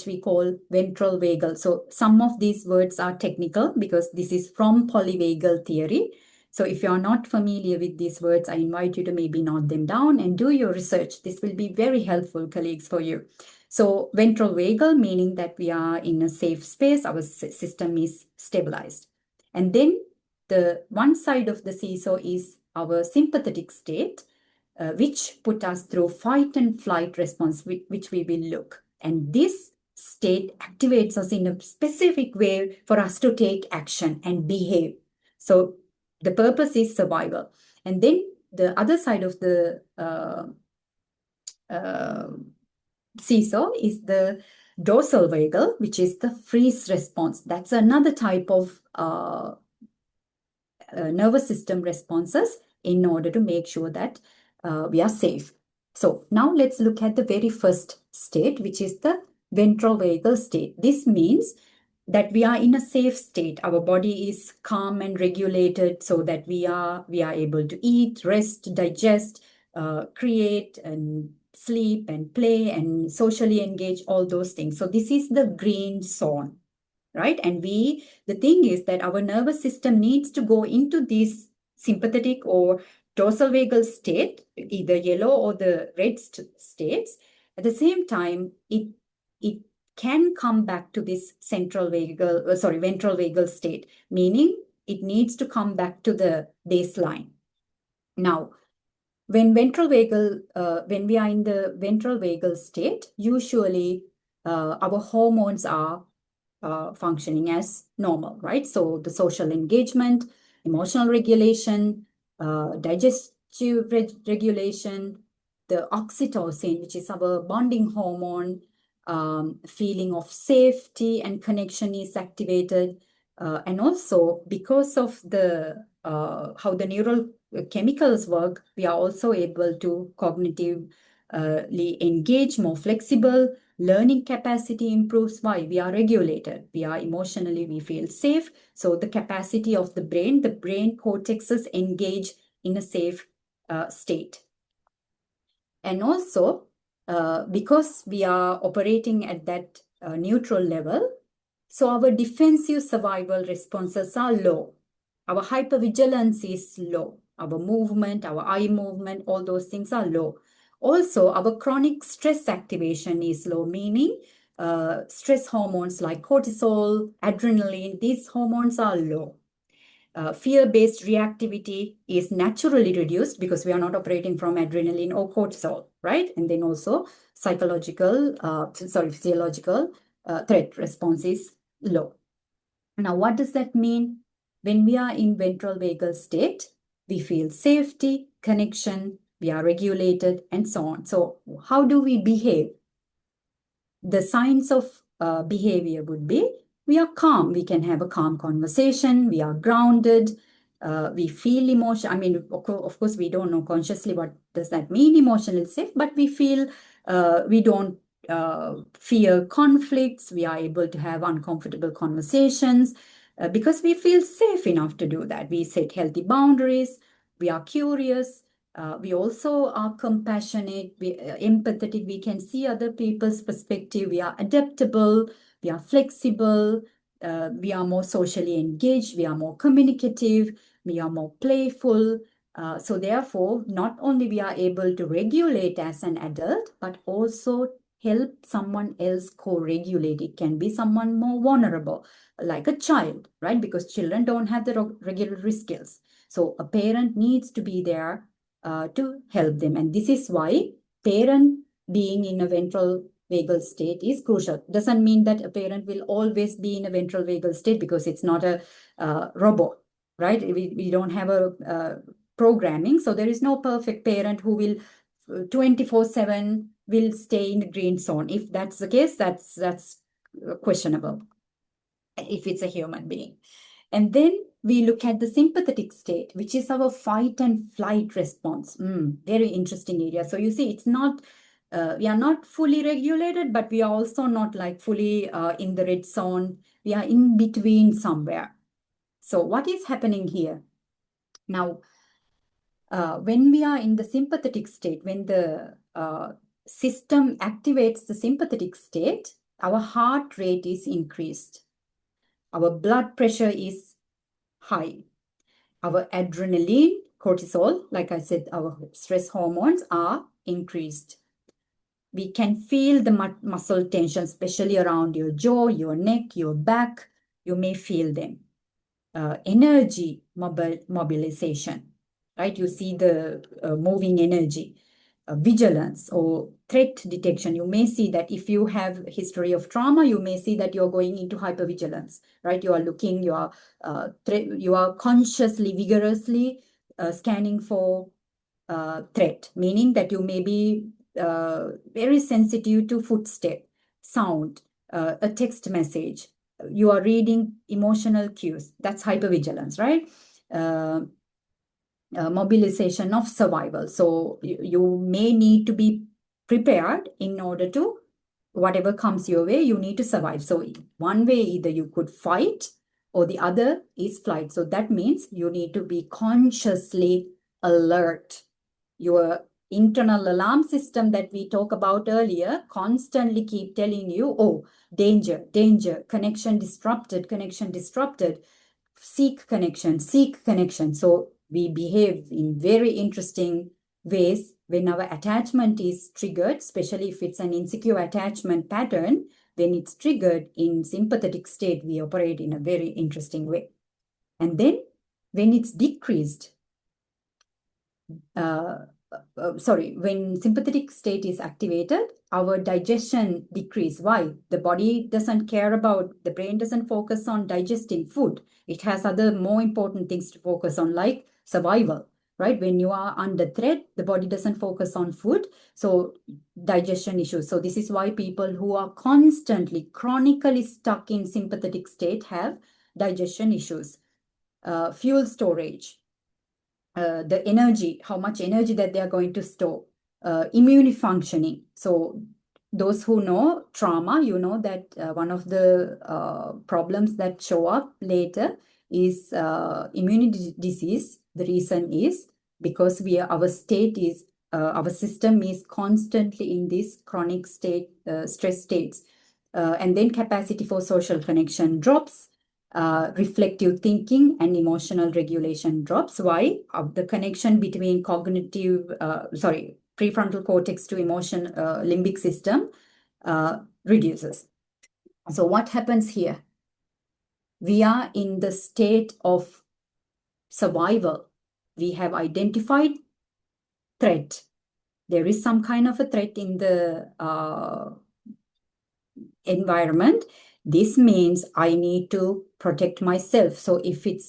A: we call ventral vagal. So some of these words are technical because this is from polyvagal theory. So if you're not familiar with these words, I invite you to maybe note them down and do your research. This will be very helpful, colleagues, for you. So ventral vagal, meaning that we are in a safe space, our system is stabilized. And then the one side of the seesaw is our sympathetic state, which put us through fight and flight response, which we will look. And this state activates us in a specific way for us to take action and behave. So the purpose is survival. And then the other side of the seesaw is the dorsal vagal, which is the freeze response. That's another type of nervous system responses in order to make sure that we are safe. So now let's look at the very first state, which is the ventral vagal state. This means that we are in a safe state. Our body is calm and regulated so that we are able to eat, rest, digest, create and sleep and play and socially engage, all those things. So this is the green zone, right? And the thing is that our nervous system needs to go into this sympathetic or dorsal vagal state, either yellow or the red states. At the same time, it can come back to this ventral vagal state, meaning it needs to come back to the baseline. Now, when we are in the ventral vagal state, usually our hormones are functioning as normal, right? So the social engagement, emotional regulation, digestive regulation, the oxytocin, which is our bonding hormone, feeling of safety and connection is activated. And also because of the how the neural chemicals work, we are also able to cognitively engage, more flexible. Learning capacity improves. Why? We are regulated. We are emotionally, we feel safe. So the capacity of the brain cortexes engage in a safe state. And also, because we are operating at that neutral level, so our defensive survival responses are low. Our hypervigilance is low. Our movement, our eye movement, all those things are low. Also, our chronic stress activation is low, meaning stress hormones like cortisol, adrenaline, these hormones are low. Fear-based reactivity is naturally reduced because we are not operating from adrenaline or cortisol, right? And then also physiological threat response is low. Now, what does that mean? When we are in ventral vagal state, we feel safety, connection, we are regulated, and so on. So how do we behave? The signs of behavior would be, we are calm. We can have a calm conversation. We are grounded. We feel emotion. I mean, of course, we don't know consciously what does that mean, emotionally safe, but we feel we don't fear conflicts. We are able to have uncomfortable conversations because we feel safe enough to do that. We set healthy boundaries. We are curious. We also are compassionate, empathetic. We can see other people's perspective. We are adaptable. We are flexible. We are more socially engaged. We are more communicative. We are more playful. So therefore, not only we are able to regulate as an adult, but also help someone else co-regulate. It can be someone more vulnerable, like a child, right? Because children don't have the regulatory skills. So a parent needs to be there to help them. And this is why parent being in a ventral vagal state is crucial. Doesn't mean that a parent will always be in a ventral vagal state because it's not a robot, right? We don't have a programming. So there is no perfect parent who will 24/7 will stay in the green zone. If that's the case, that's questionable if it's a human being. And then we look at the sympathetic state, which is our fight and flight response. Very interesting area. So you see, it's not, we are not fully regulated, but we are also not like fully in the red zone. We are in between somewhere. So what is happening here? Now, when we are in the sympathetic state, when the system activates the sympathetic state, our heart rate is increased. Our blood pressure is high. Our adrenaline, cortisol, like I said, our stress hormones are increased. We can feel the muscle tension, especially around your jaw, your neck, your back. You may feel them. Energy mobilization, right? You see the moving energy. Vigilance or threat detection. You may see that if you have a history of trauma, you may see that you're going into hypervigilance, right? You are looking, you are consciously, vigorously scanning for threat, meaning that you may be very sensitive to footstep, sound, a text message. You are reading emotional cues. That's hypervigilance, right? Mobilization of survival. So you may need to be prepared in order to, whatever comes your way, you need to survive. So one way, either you could fight or the other is flight. So that means you need to be consciously alert. Your internal alarm system that we talked about earlier constantly keep telling you, oh, danger, danger, connection disrupted, seek connection, seek connection. So we behave in very interesting ways when our attachment is triggered, especially if it's an insecure attachment pattern. When it's triggered in sympathetic state, we operate in a very interesting way. And then when it's decreased, when sympathetic state is activated, our digestion decrease. Why? The body doesn't care about, the brain doesn't focus on digesting food. It has other more important things to focus on, like survival, right? When you are under threat, the body doesn't focus on food. So digestion issues. So this is why people who are constantly, chronically stuck in sympathetic state have digestion issues. Fuel storage. The energy, how much energy that they are going to store, immune functioning. So those who know trauma, you know that one of the problems that show up later is immunity disease. The reason is because our state is, our system is constantly in this chronic state, stress states. And then capacity for social connection drops. Reflective thinking and emotional regulation drops. Why? The connection between prefrontal cortex to emotion, limbic system reduces. So what happens here? We are in the state of survival. We have identified threat. There is some kind of a threat in the environment. This means I need to protect myself. So if it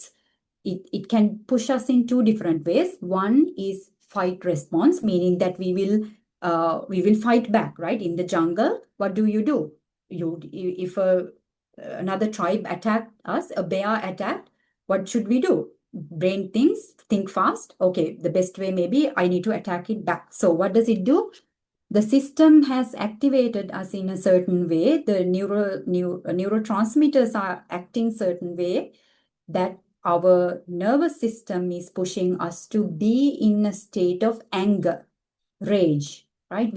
A: can push us in two different ways. One is fight response, meaning that we will fight back, right? In the jungle, what do? If another tribe attacked us, a bear attacked, what should we do? Brain think fast. Okay, the best way maybe I need to attack it back. So what does it do? The system has activated us in a certain way. The neurotransmitters are acting certain way that our nervous system is pushing us to be in a state of anger, rage, right?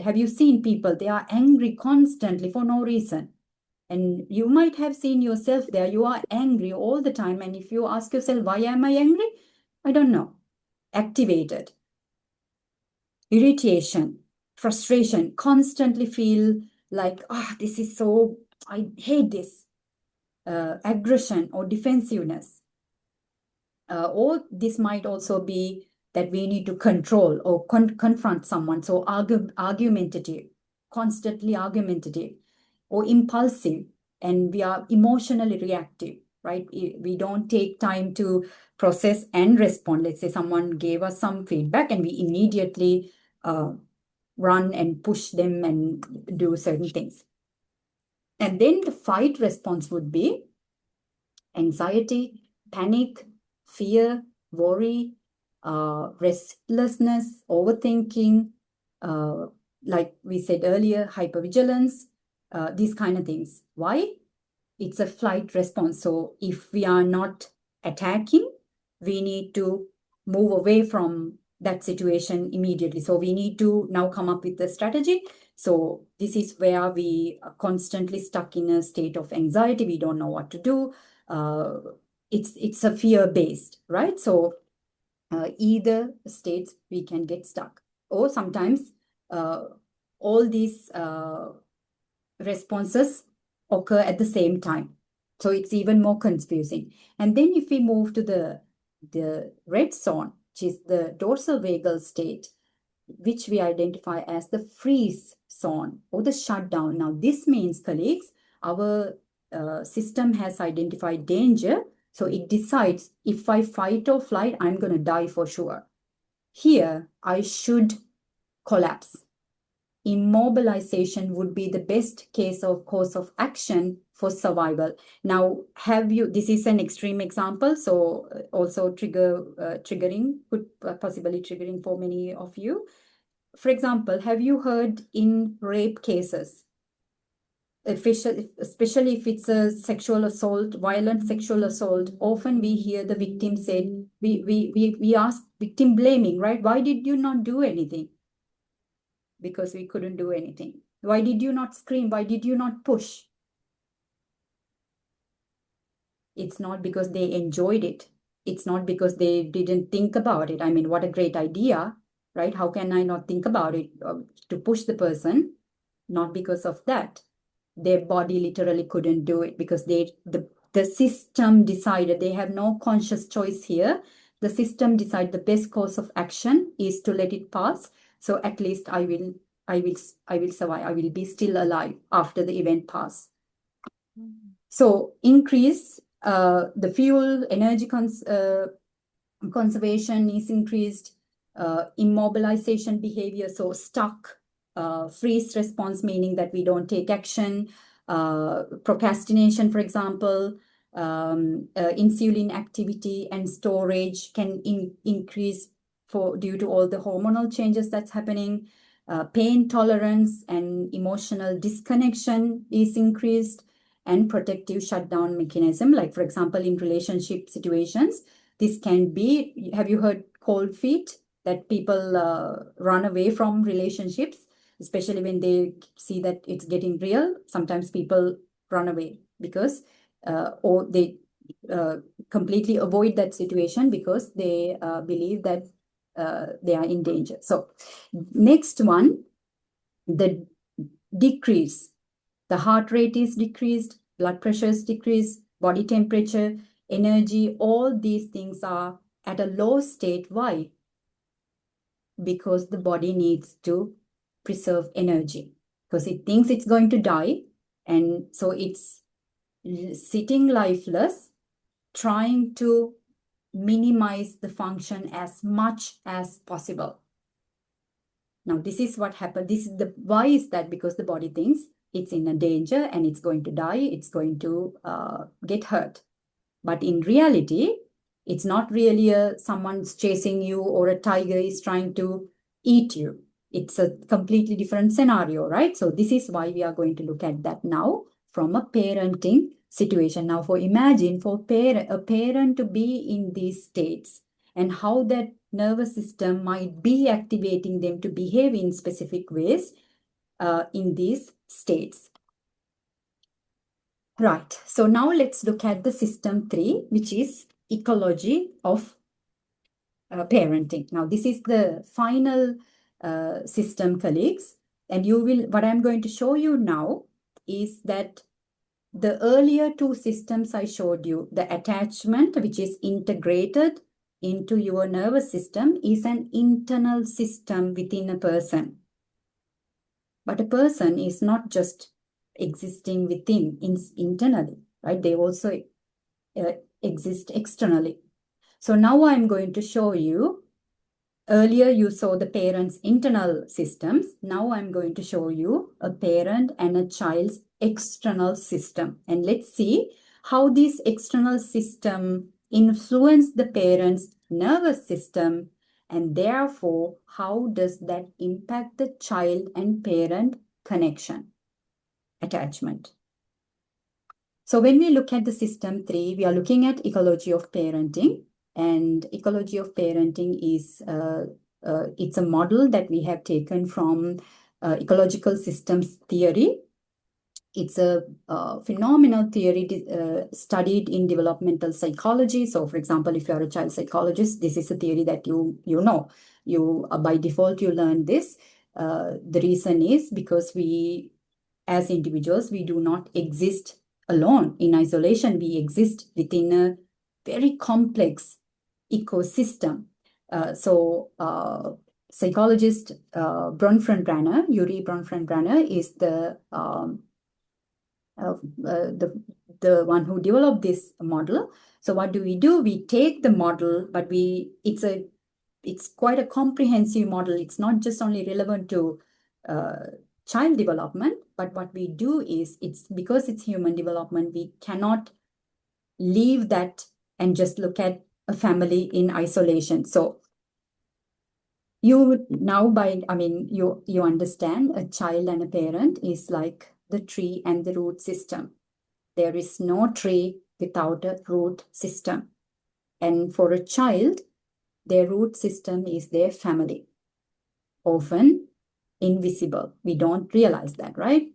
A: Have you seen people? They are angry constantly for no reason. And you might have seen yourself there. You are angry all the time. And if you ask yourself, why am I angry? I don't know. Activated. Irritation, frustration, constantly feel like, this is so, I hate this. Aggression or defensiveness. Or this might also be that we need to control or confront someone. So argumentative, constantly argumentative, or impulsive, and we are emotionally reactive, right? We don't take time to process and respond. Let's say someone gave us some feedback and we immediately run and push them and do certain things. And then the fight response would be anxiety, panic, fear, worry, restlessness, overthinking, like we said earlier, hypervigilance, these kind of things. Why? It's a flight response. So if we are not attacking, we need to move away from that situation immediately. So we need to now come up with a strategy. So this is where we are constantly stuck in a state of anxiety. We don't know what to do. It's a fear-based, right? So either states we can get stuck, or sometimes all these responses occur at the same time. So it's even more confusing. And then if we move to the red zone, which is the dorsal vagal state, which we identify as the freeze zone or the shutdown. Now, this means, colleagues, our system has identified danger, so it decides if I fight or flight, I'm going to die for sure. Here, I should collapse. Immobilization would be the best case of course of action for survival. Now, this is an extreme example, so also triggering, could possibly triggering for many of you. For example, have you heard in rape cases, especially if it's a sexual assault, violent sexual assault, often we hear the victim say, we ask victim blaming, right? Why did you not do anything? Because we couldn't do anything. Why did you not scream? Why did you not push? It's not because they enjoyed it. It's not because they didn't think about it. I mean, what a great idea, right? How can I not think about it to push the person? Not because of that. Their body literally couldn't do it because the system decided. They have no conscious choice here. The system decided the best course of action is to let it pass. So at least I will survive. I will be still alive after the event pass. So increase the fuel energy conservation is increased, immobilization behavior, so stuck, freeze response, meaning that we don't take action, procrastination, for example, insulin activity and storage can increase due to all the hormonal changes that's happening. Pain tolerance and emotional disconnection is increased, and protective shutdown mechanism, like for example, in relationship situations, this can be, have you heard cold feet, that people run away from relationships, especially when they see that it's getting real. Sometimes people run away because, or they completely avoid that situation because they believe that they are in danger. So next one, the decrease. The heart rate is decreased, blood pressure is decreased, body temperature, energy, all these things are at a low state. Why? Because the body needs to preserve energy because it thinks it's going to die. And so it's sitting lifeless, trying to minimize the function as much as possible. Now, this is what happened. Why is that? Because the body thinks it's in a danger and it's going to die. It's going to get hurt. But in reality, it's not really someone's chasing you or a tiger is trying to eat you. It's a completely different scenario, right? So this is why we are going to look at that now from a parenting situation. Now, imagine for a parent to be in these states and how that nervous system might be activating them to behave in specific ways in these states. Right. So now let's look at the system 3, which is ecology of parenting. Now, this is the final system, colleagues. And what I'm going to show you now is that the earlier two systems I showed you, the attachment, which is integrated into your nervous system, is an internal system within a person. But a person is not just existing within internally, right? They also exist externally. So now I'm going to show you, earlier you saw the parent's internal systems. Now I'm going to show you a parent and a child's external system. And let's see how this external system influence the parent's nervous system, and therefore, how does that impact the child and parent connection, attachment? So when we look at the system 3, we are looking at ecology of parenting. And ecology of parenting is, it's a model that we have taken from ecological systems theory. It's a phenomenal theory studied in developmental psychology. So, for example, if you are a child psychologist, this is a theory that you know. By default, you learn this. The reason is because we, as individuals, we do not exist alone in isolation. We exist within a very complex ecosystem. psychologist Yuri Bronfenbrenner is the one who developed this model. So what do? We take the model, but it's quite a comprehensive model. It's not just only relevant to child development, but what we do is, because it's human development, we cannot leave that and just look at a family in isolation. So you understand a child and a parent is like the tree and the root system. There is no tree without a root system. And for a child, their root system is their family. Often invisible. We don't realize that, right?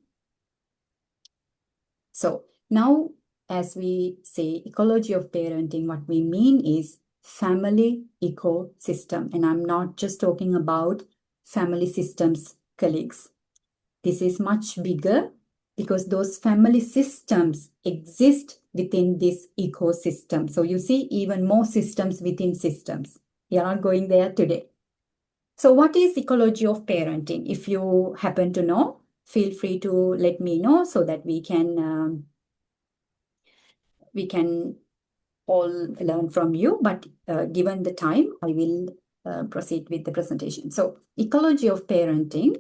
A: So now, as we say ecology of parenting, what we mean is family ecosystem. And I'm not just talking about family systems, colleagues. This is much bigger, because those family systems exist within this ecosystem. So you see even more systems within systems. We are not going there today. So what is ecology of parenting? If you happen to know, feel free to let me know so that we can all learn from you. But given the time, I will proceed with the presentation. So ecology of parenting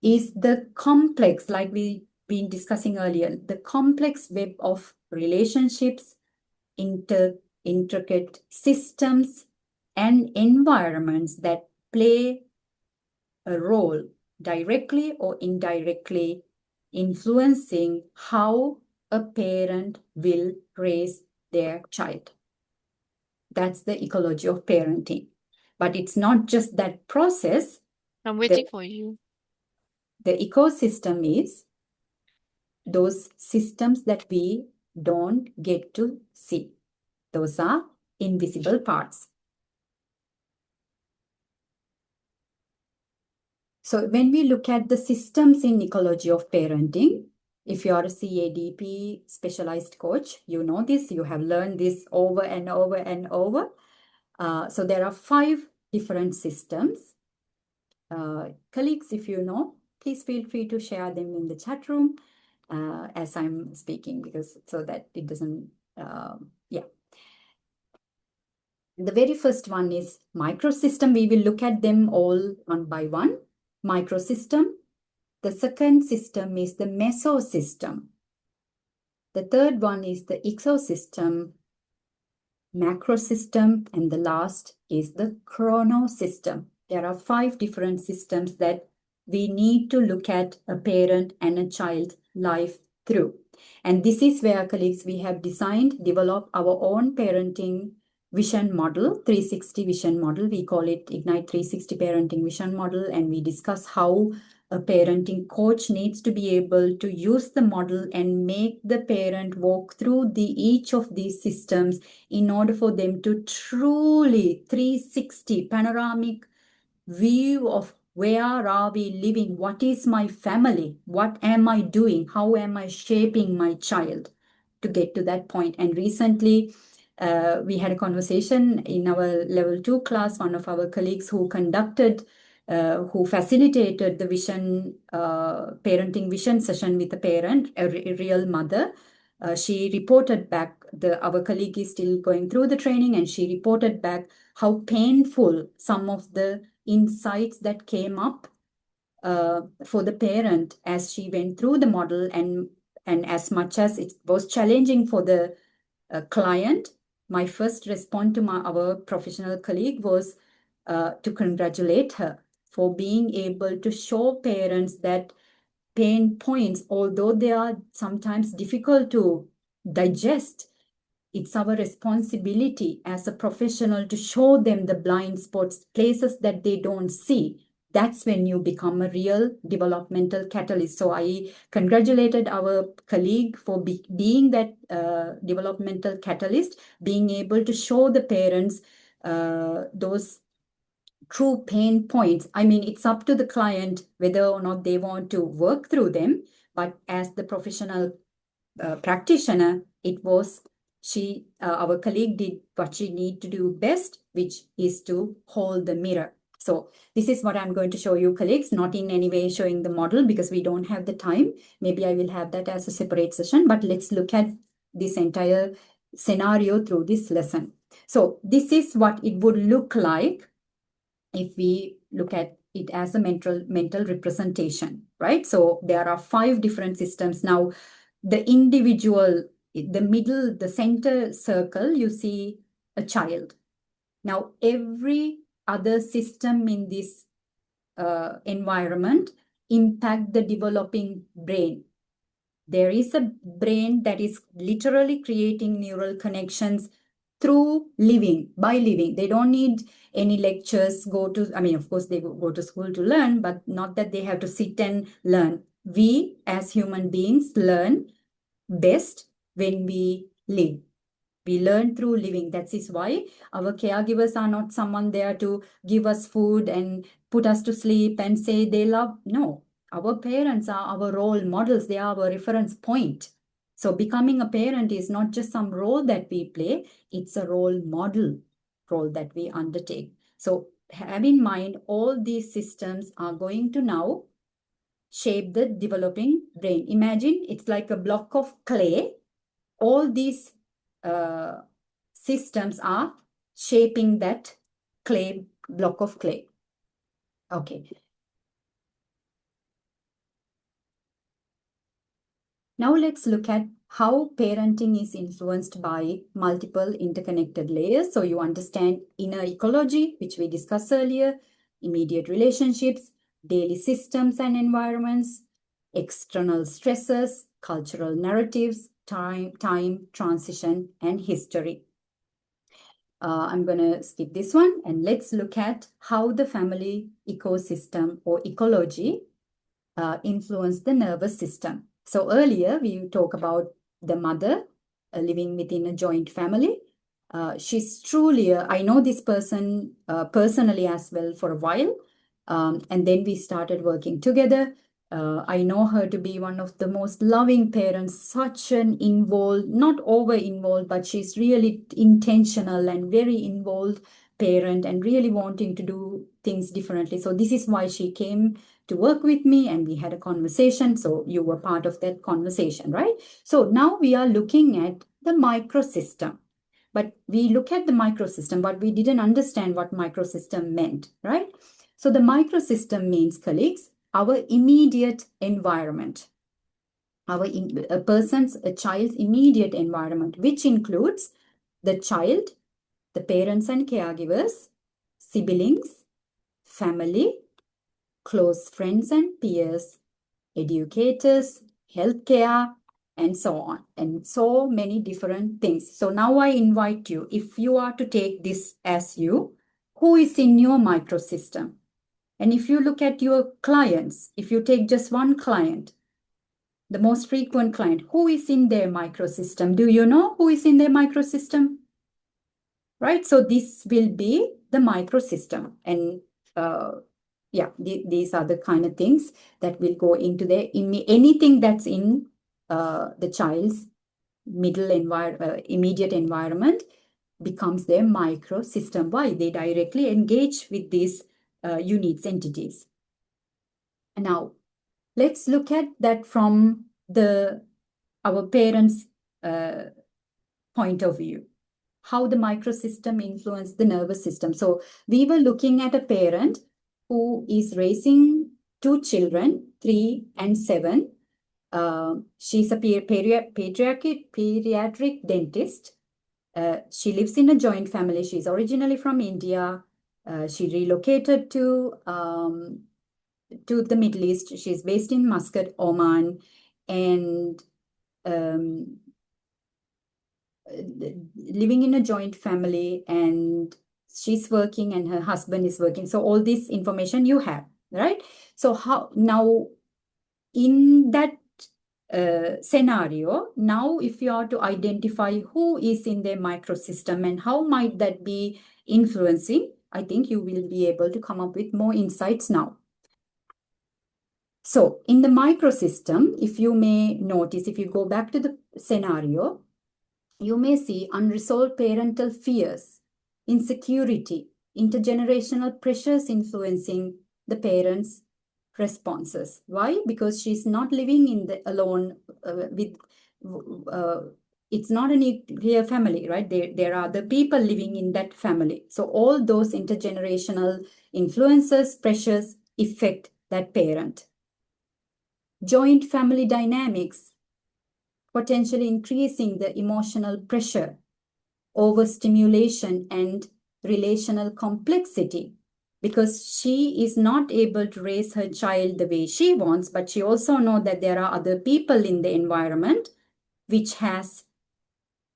A: is the complex, like we've been discussing earlier, the complex web of relationships, intricate systems, and environments that play a role directly or indirectly influencing how a parent will raise their child. That's the ecology of parenting. But it's not just that process.
F: I'm waiting for you.
A: The ecosystem is those systems that we don't get to see. Those are invisible parts. So when we look at the systems in ecology of parenting, if you are a CADP specialized coach, you know this, you have learned this over and over and over. So there are 5 different systems. Colleagues, if you know, please feel free to share them in the chat room as I'm speaking, because so that it doesn't, yeah. The very first one is microsystem. We will look at them all one by one. Microsystem. The second system is the mesosystem. The third one is the ecosystem, macrosystem, and the last is the chronosystem. There are 5 different systems that we need to look at a parent and a child life through. And this is where, colleagues, we have developed our own parenting vision model, 360 vision model. We call it Ignite 360 Parenting Vision Model, and we discuss how a parenting coach needs to be able to use the model and make the parent walk through each of these systems in order for them to truly 360 panoramic view of where are we living, what is my family, what am I doing, how am I shaping my child to get to that point. And recently, we had a conversation in our level 2 class, one of our colleagues who facilitated the parenting vision session with a parent, a real mother. She reported back, our colleague is still going through the training, and she reported back how painful some of the insights that came up for the parent as she went through the model, and as much as it was challenging for the client. My first response to our professional colleague was to congratulate her for being able to show parents that pain points, although they are sometimes difficult to digest, it's our responsibility as a professional to show them the blind spots, places that they don't see. That's when you become a real developmental catalyst. So I congratulated our colleague for being that developmental catalyst, being able to show the parents those true pain points. I mean, it's up to the client whether or not they want to work through them. But as the professional practitioner, it was our colleague did what she needed to do best, which is to hold the mirror. So this is what I'm going to show you, colleagues, not in any way showing the model because we don't have the time. Maybe I will have that as a separate session, but let's look at this entire scenario through this lesson. So this is what it would look like if we look at it as a mental representation, right? So there are 5 different systems. Now, the individual, the middle, the center circle, you see a child. Now, every other system in this environment impact the developing brain. There is a brain that is literally creating neural connections through living, by living. They don't need any lectures, of course, they go to school to learn, but not that they have to sit and learn. We as human beings learn best when we live. We learn through living. That is why our caregivers are not someone there to give us food and put us to sleep and say they love. No, our parents are our role models. They are our reference point. So becoming a parent is not just some role that we play. It's a role model role that we undertake. So have in mind, all these systems are going to now shape the developing brain. Imagine it's like a block of clay. All these systems are shaping that block of clay. Okay. Now let's look at how parenting is influenced by multiple interconnected layers. So you understand inner ecology, which we discussed earlier, immediate relationships, daily systems and environments, external stresses, cultural narratives, time, transition, and history. I'm going to skip this one and let's look at how the family ecosystem or ecology influence the nervous system. So earlier we talked about the mother living within a joint family. She's truly, I know this person personally as well for a while. And then we started working together. I know her to be one of the most loving parents, such an involved, not over involved, but she's really intentional and very involved parent and really wanting to do things differently. So this is why she came to work with me and we had a conversation. So you were part of that conversation, right? So now we are looking at the microsystem. But we look at the microsystem, but we didn't understand what microsystem meant, right? So the microsystem means, colleagues, our immediate environment, a child's immediate environment, which includes the child, the parents and caregivers, siblings, family, close friends and peers, educators, healthcare, and so on, and so many different things. So now I invite you, if you are to take this as you, who is in your microsystem? And if you look at your clients, if you take just one client, the most frequent client, who is in their microsystem? Do you know who is in their microsystem? Right? So this will be the microsystem. And these are the kind of things that will go into anything that's in the child's immediate environment becomes their microsystem. Why? They directly engage with these units, entities. And now, let's look at that from our parents' point of view. How the microsystem influenced the nervous system. So we were looking at a parent who is raising 2 children, 3 and 7. She's a pediatric dentist. She lives in a joint family. She's originally from India. She relocated to the Middle East. She's based in Muscat, Oman, and living in a joint family, and she's working and her husband is working. So all this information you have, right? So how now in that scenario, now if you are to identify who is in their microsystem and how might that be influencing, I think you will be able to come up with more insights now. So in the microsystem, if you may notice, if you go back to the scenario, you may see unresolved parental fears, insecurity, intergenerational pressures influencing the parents' responses. Why? Because she's not living in the alone with. It's not a nuclear family, right? There are other people living in that family. So all those intergenerational influences, pressures affect that parent. Joint family dynamics, potentially increasing the emotional pressure, overstimulation, and relational complexity, because she is not able to raise her child the way she wants, but she also knows that there are other people in the environment which has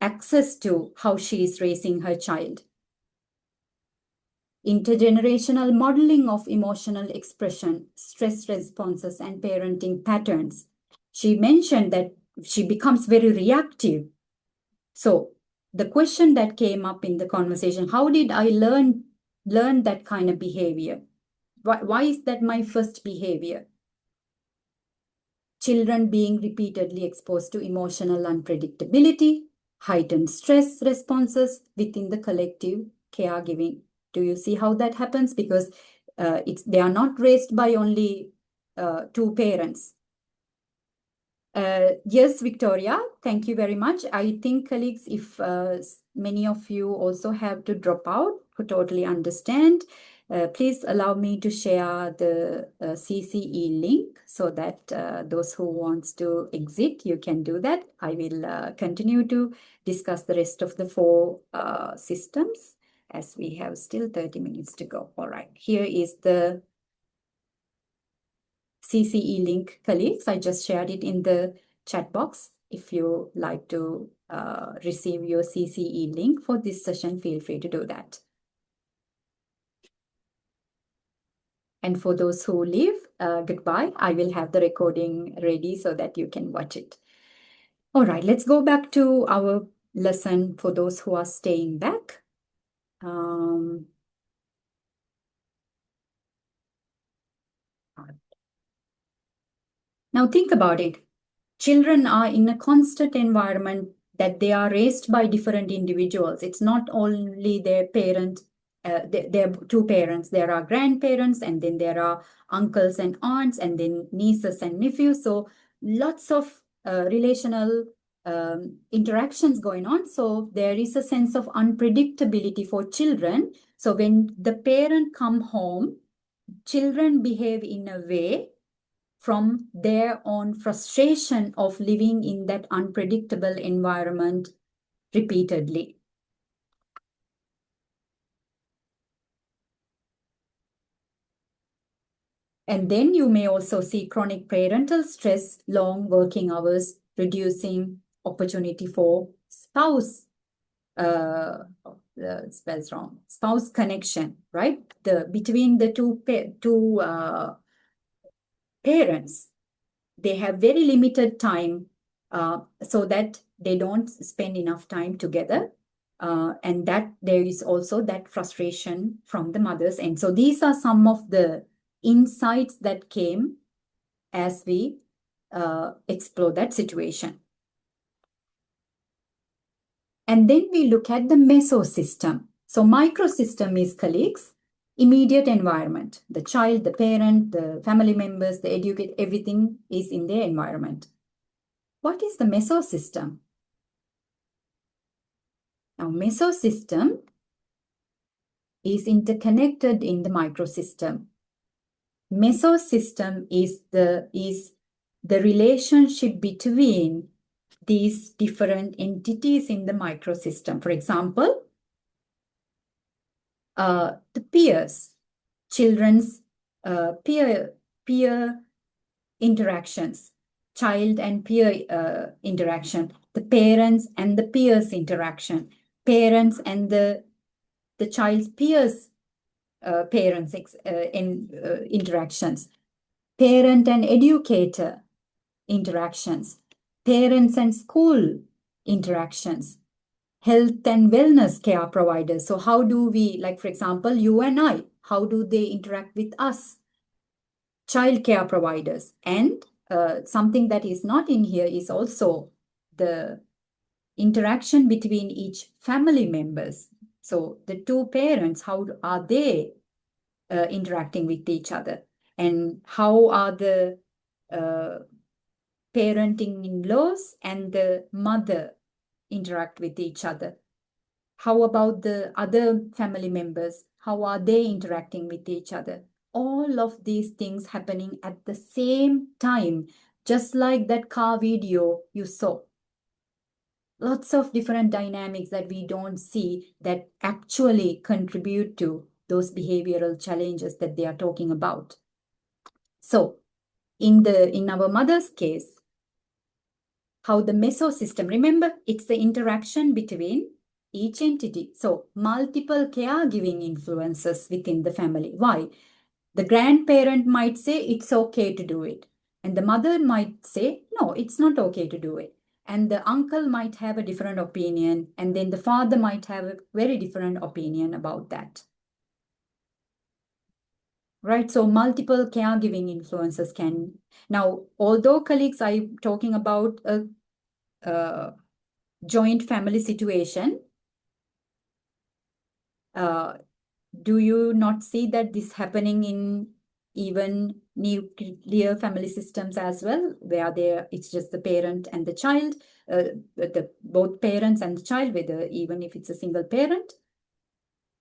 A: access to how she is raising her child. Intergenerational modeling of emotional expression, stress responses, and parenting patterns. She mentioned that she becomes very reactive. So the question that came up in the conversation, how did I learn that kind of behavior? Why is that my first behavior? Children being repeatedly exposed to emotional unpredictability, heightened stress responses within the collective caregiving. Do you see how that happens? Because they are not raised by only two parents. Yes, Victoria, thank you very much. I think, colleagues, if many of you also have to drop out, who totally understand, please allow me to share the CCE link so that those who wants to exit, you can do that. I will continue to discuss the rest of the four systems as we have still 30 minutes to go. All right, here is the CCE link, colleagues. I just shared it in the chat box. If you like to receive your CCE link for this session, feel free to do that. And for those who leave, goodbye. I will have the recording ready so that you can watch it. All right, let's go back to our lesson for those who are staying back. Now think about it. Children are in a constant environment that they are raised by different individuals. It's not only their parent, their two parents. There are grandparents, and then there are uncles and aunts, and then nieces and nephews. So lots of relational interactions going on. So there is a sense of unpredictability for children. So when the parent come home, children behave in a way from their own frustration of living in that unpredictable environment repeatedly. And then you may also see chronic parental stress, long working hours, reducing opportunity for spouse, spells wrong, spouse connection, right? Between the two parents. They have very limited time so that they don't spend enough time together. And that there is also that frustration from the mothers. And so these are some of the insights that came as we explore that situation. And then we look at the mesosystem. So microsystem is, colleagues, immediate environment. The child, the parent, the family members, the educate, everything is in their environment. What is the mesosystem? Now, mesosystem is interconnected in the microsystem. Mesosystem is the relationship between these different entities in the microsystem. For example, the peers, children's peer interactions, child and peer interaction, the parents and the peers interaction, parents and the child's peers parents interactions, parent and educator interactions, parents and school interactions, health and wellness care providers. So how do we, like for example, you and I, how do they interact with us? Child care providers. And something that is not in here is also the interaction between each family members. So the two parents, how are they interacting with each other? And how are the parenting-in-laws and the mother interact with each other? How about the other family members? How are they interacting with each other? All of these things happening at the same time, just like that car video you saw. Lots of different dynamics that we don't see that actually contribute to those behavioral challenges that they are talking about. So in our mother's case, how the mesosystem, remember, it's the interaction between each entity. So multiple caregiving influences within the family. Why? The grandparent might say it's okay to do it. And the mother might say, no, it's not okay to do it. And the uncle might have a different opinion. And then the father might have a very different opinion about that. Right, so multiple caregiving influences can. Now, although colleagues, I'm talking about a joint family situation, do you not see that this happening in even nuclear family systems as well, where it's just the parent and the child, both parents and the child, whether even if it's a single parent?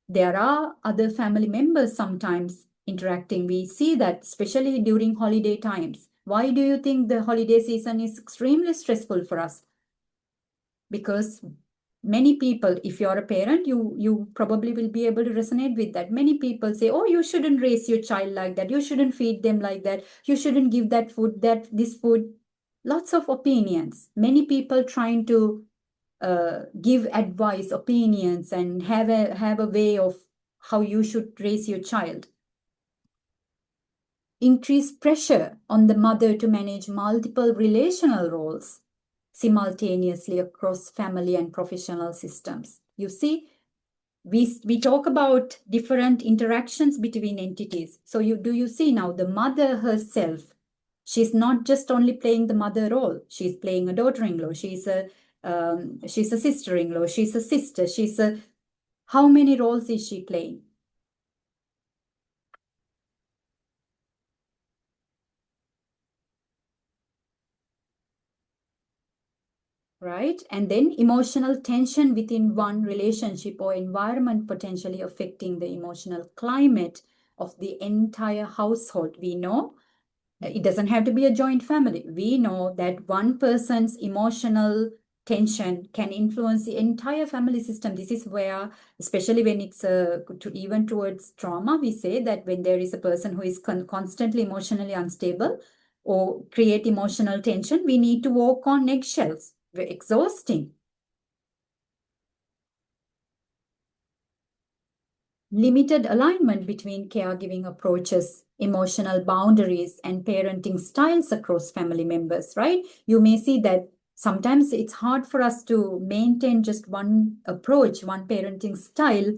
A: There are other family members sometimes interacting. We see that, especially during holiday times. Why do you think the holiday season is extremely stressful for us? Because many people, if you're a parent, you probably will be able to resonate with that. Many people say, oh, you shouldn't raise your child like that. You shouldn't feed them like that. You shouldn't give that food, this food. Lots of opinions. Many people trying to give advice, opinions, and have a way of how you should raise your child. Increased pressure on the mother to manage multiple relational roles simultaneously across family and professional systems. You see, we talk about different interactions between entities. So do you see now the mother herself? She's not just only playing the mother role. She's playing a daughter-in-law. She's a sister-in-law. She's a sister. How many roles is she playing? Right? And then emotional tension within one relationship or environment potentially affecting the emotional climate of the entire household. We know it doesn't have to be a joint family. We know that one person's emotional tension can influence the entire family system. This is where, especially when it's even towards trauma, we say that when there is a person who is constantly emotionally unstable or create emotional tension, we need to walk on eggshells. Very exhausting. Limited alignment between caregiving approaches, emotional boundaries, and parenting styles across family members, right? You may see that sometimes it's hard for us to maintain just one approach, one parenting style,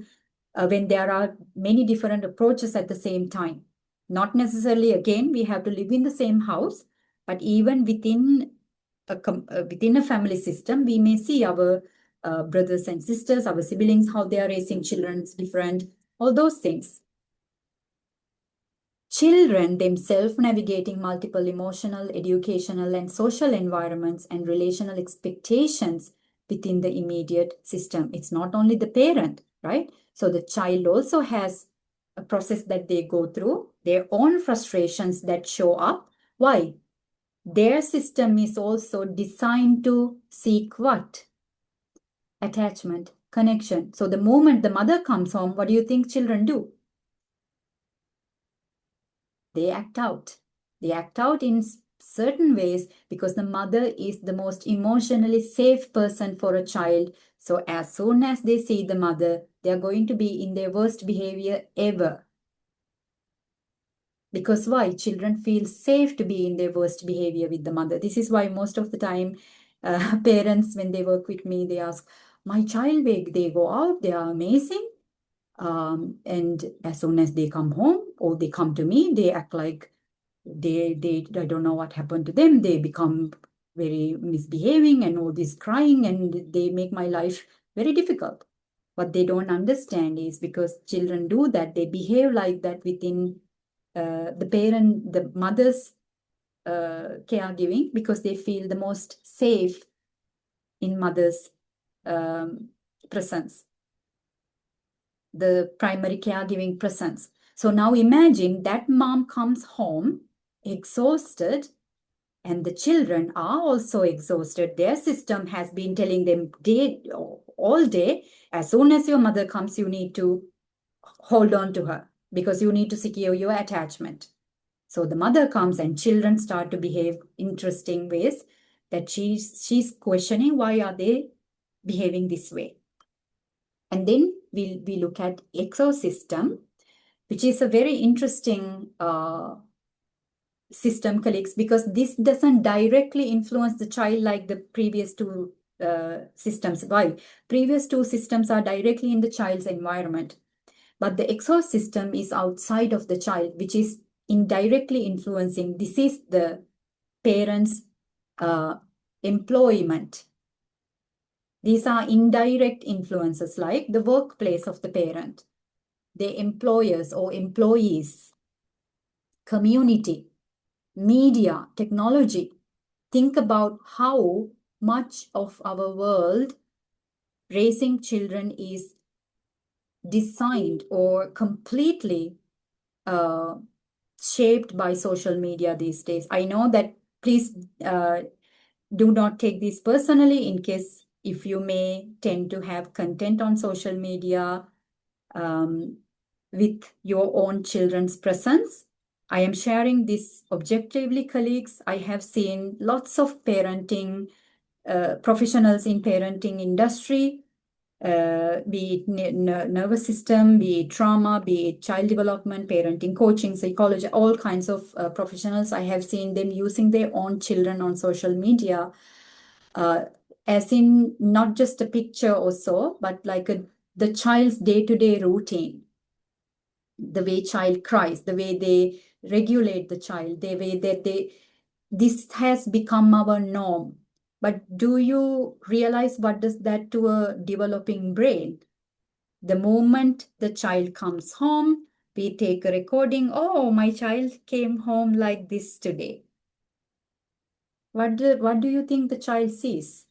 A: when there are many different approaches at the same time. Not necessarily, again, we have to live in the same house, but even within a family system, we may see our brothers and sisters, our siblings, how they are raising children, different, all those things. Children themselves navigating multiple emotional, educational, and social environments and relational expectations within the immediate system. It's not only the parent, right? So the child also has a process that they go through, their own frustrations that show up. Why? Their system is also designed to seek what? Attachment, connection. So the moment the mother comes home, what do you think children do? They act out. They act out in certain ways because the mother is the most emotionally safe person for a child. So as soon as they see the mother, they are going to be in their worst behavior ever. Because why? Children feel safe to be in their worst behavior with the mother. This is why most of the time parents, when they work with me, they ask, my child, they go out, they are amazing. And as soon as they come home or they come to me, they act like I don't know what happened to them. They become very misbehaving and all this crying, and they make my life very difficult. What they don't understand is because children do that, they behave like that within the mother's caregiving, because they feel the most safe in mother's presence, the primary caregiving presence. So now imagine that mom comes home exhausted, and the children are also exhausted. Their system has been telling them all day, as soon as your mother comes, you need to hold on to her because you need to secure your attachment. So the mother comes and children start to behave interesting ways that she's questioning, why are they behaving this way? And then we look at ecosystem, which is a very interesting system, colleagues, because this doesn't directly influence the child like the previous two systems. Why? Previous two systems are directly in the child's environment, but the ecosystem is outside of the child, which is indirectly influencing. This is the parents' employment. These are indirect influences like the workplace of the parent, the employers or employees, community, media, technology. Think about how much of our world raising children is designed or completely shaped by social media these days. I know that, please do not take this personally, in case if you may tend to have content on social media with your own children's presence. I am sharing this objectively, colleagues. I have seen lots of parenting professionals in parenting industry, be it nervous system, be it trauma, be it child development, parenting, coaching, psychology, all kinds of professionals. I have seen them using their own children on social media, as in not just a picture or so, but like the child's day-to-day routine, the way child cries, the way they regulate the child, the way that this has become our norm. But do you realize what does that to a developing brain? The moment the child comes home, we take a recording. Oh, my child came home like this today. What do you think the child sees?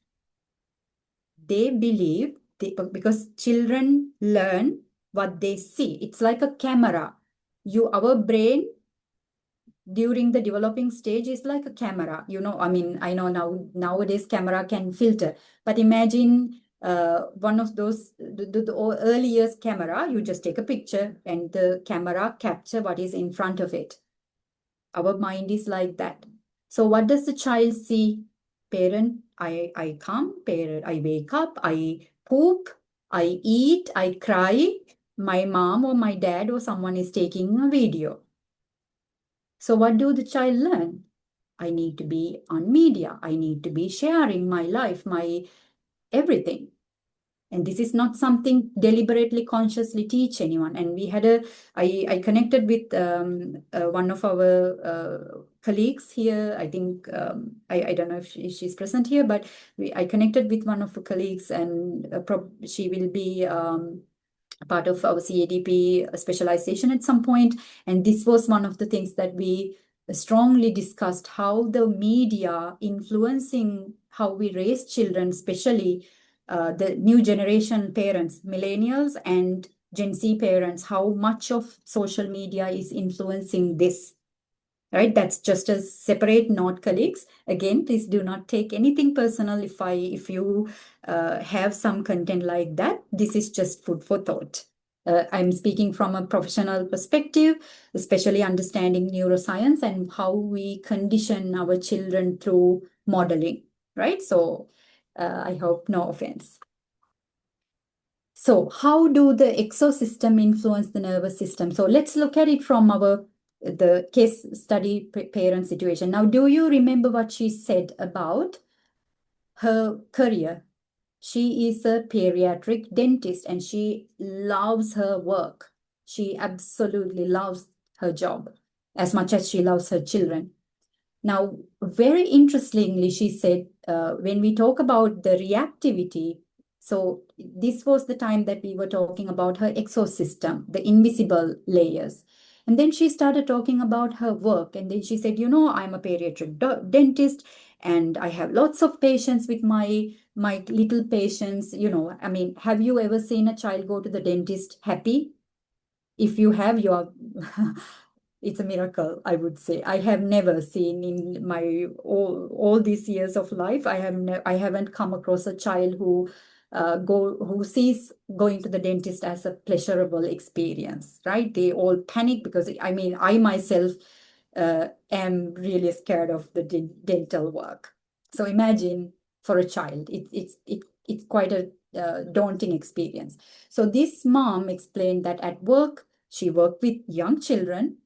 A: They believe, because children learn what they see. It's like a camera. Our brain during the developing stage is like a camera. I mean, I know nowadays camera can filter, but imagine one of those, the earliest camera, you just take a picture and the camera capture what is in front of it. Our mind is like that. So what does the child see? Parent, I come, parent, I wake up, I poop, I eat, I cry. My mom or my dad or someone is taking a video. So what do the child learn? I need to be on media. I need to be sharing my life, my everything. And this is not something deliberately, consciously teach anyone. And I connected with one of our colleagues here. I think, I don't know if she's present here, but I connected with one of the colleagues, and she will be part of our CADP specialization at some point. And this was one of the things that we strongly discussed, how the media influencing how we raise children, especially the new generation parents, millennials and Gen Z parents, how much of social media is influencing this. Right, that's just a separate note, colleagues. Again, please do not take anything personal if you have some content like that. This is just food for thought. I'm speaking from a professional perspective, especially understanding neuroscience and how we condition our children through modeling, right? So I hope no offense. So how do the ecosystem influence the nervous system? So let's look at it from the case study parent situation. Now, do you remember what she said about her career? She is a pediatric dentist and she loves her work. She absolutely loves her job as much as she loves her children. Now, very interestingly, she said, when we talk about the reactivity, So this was the time that we were talking about her exosystem, the invisible layers. And then she started talking about her work. And then she said, I'm a pediatric dentist and I have lots of patients with my little patients. I mean, have you ever seen a child go to the dentist happy? If you have, you are it's a miracle, I would say. I have never seen in my all these years of life, I haven't come across a child who sees going to the dentist as a pleasurable experience, right? They all panic because I mean, I myself am really scared of the dental work. So imagine for a child, it's quite a daunting experience. So this mom explained that at work, she worked with young children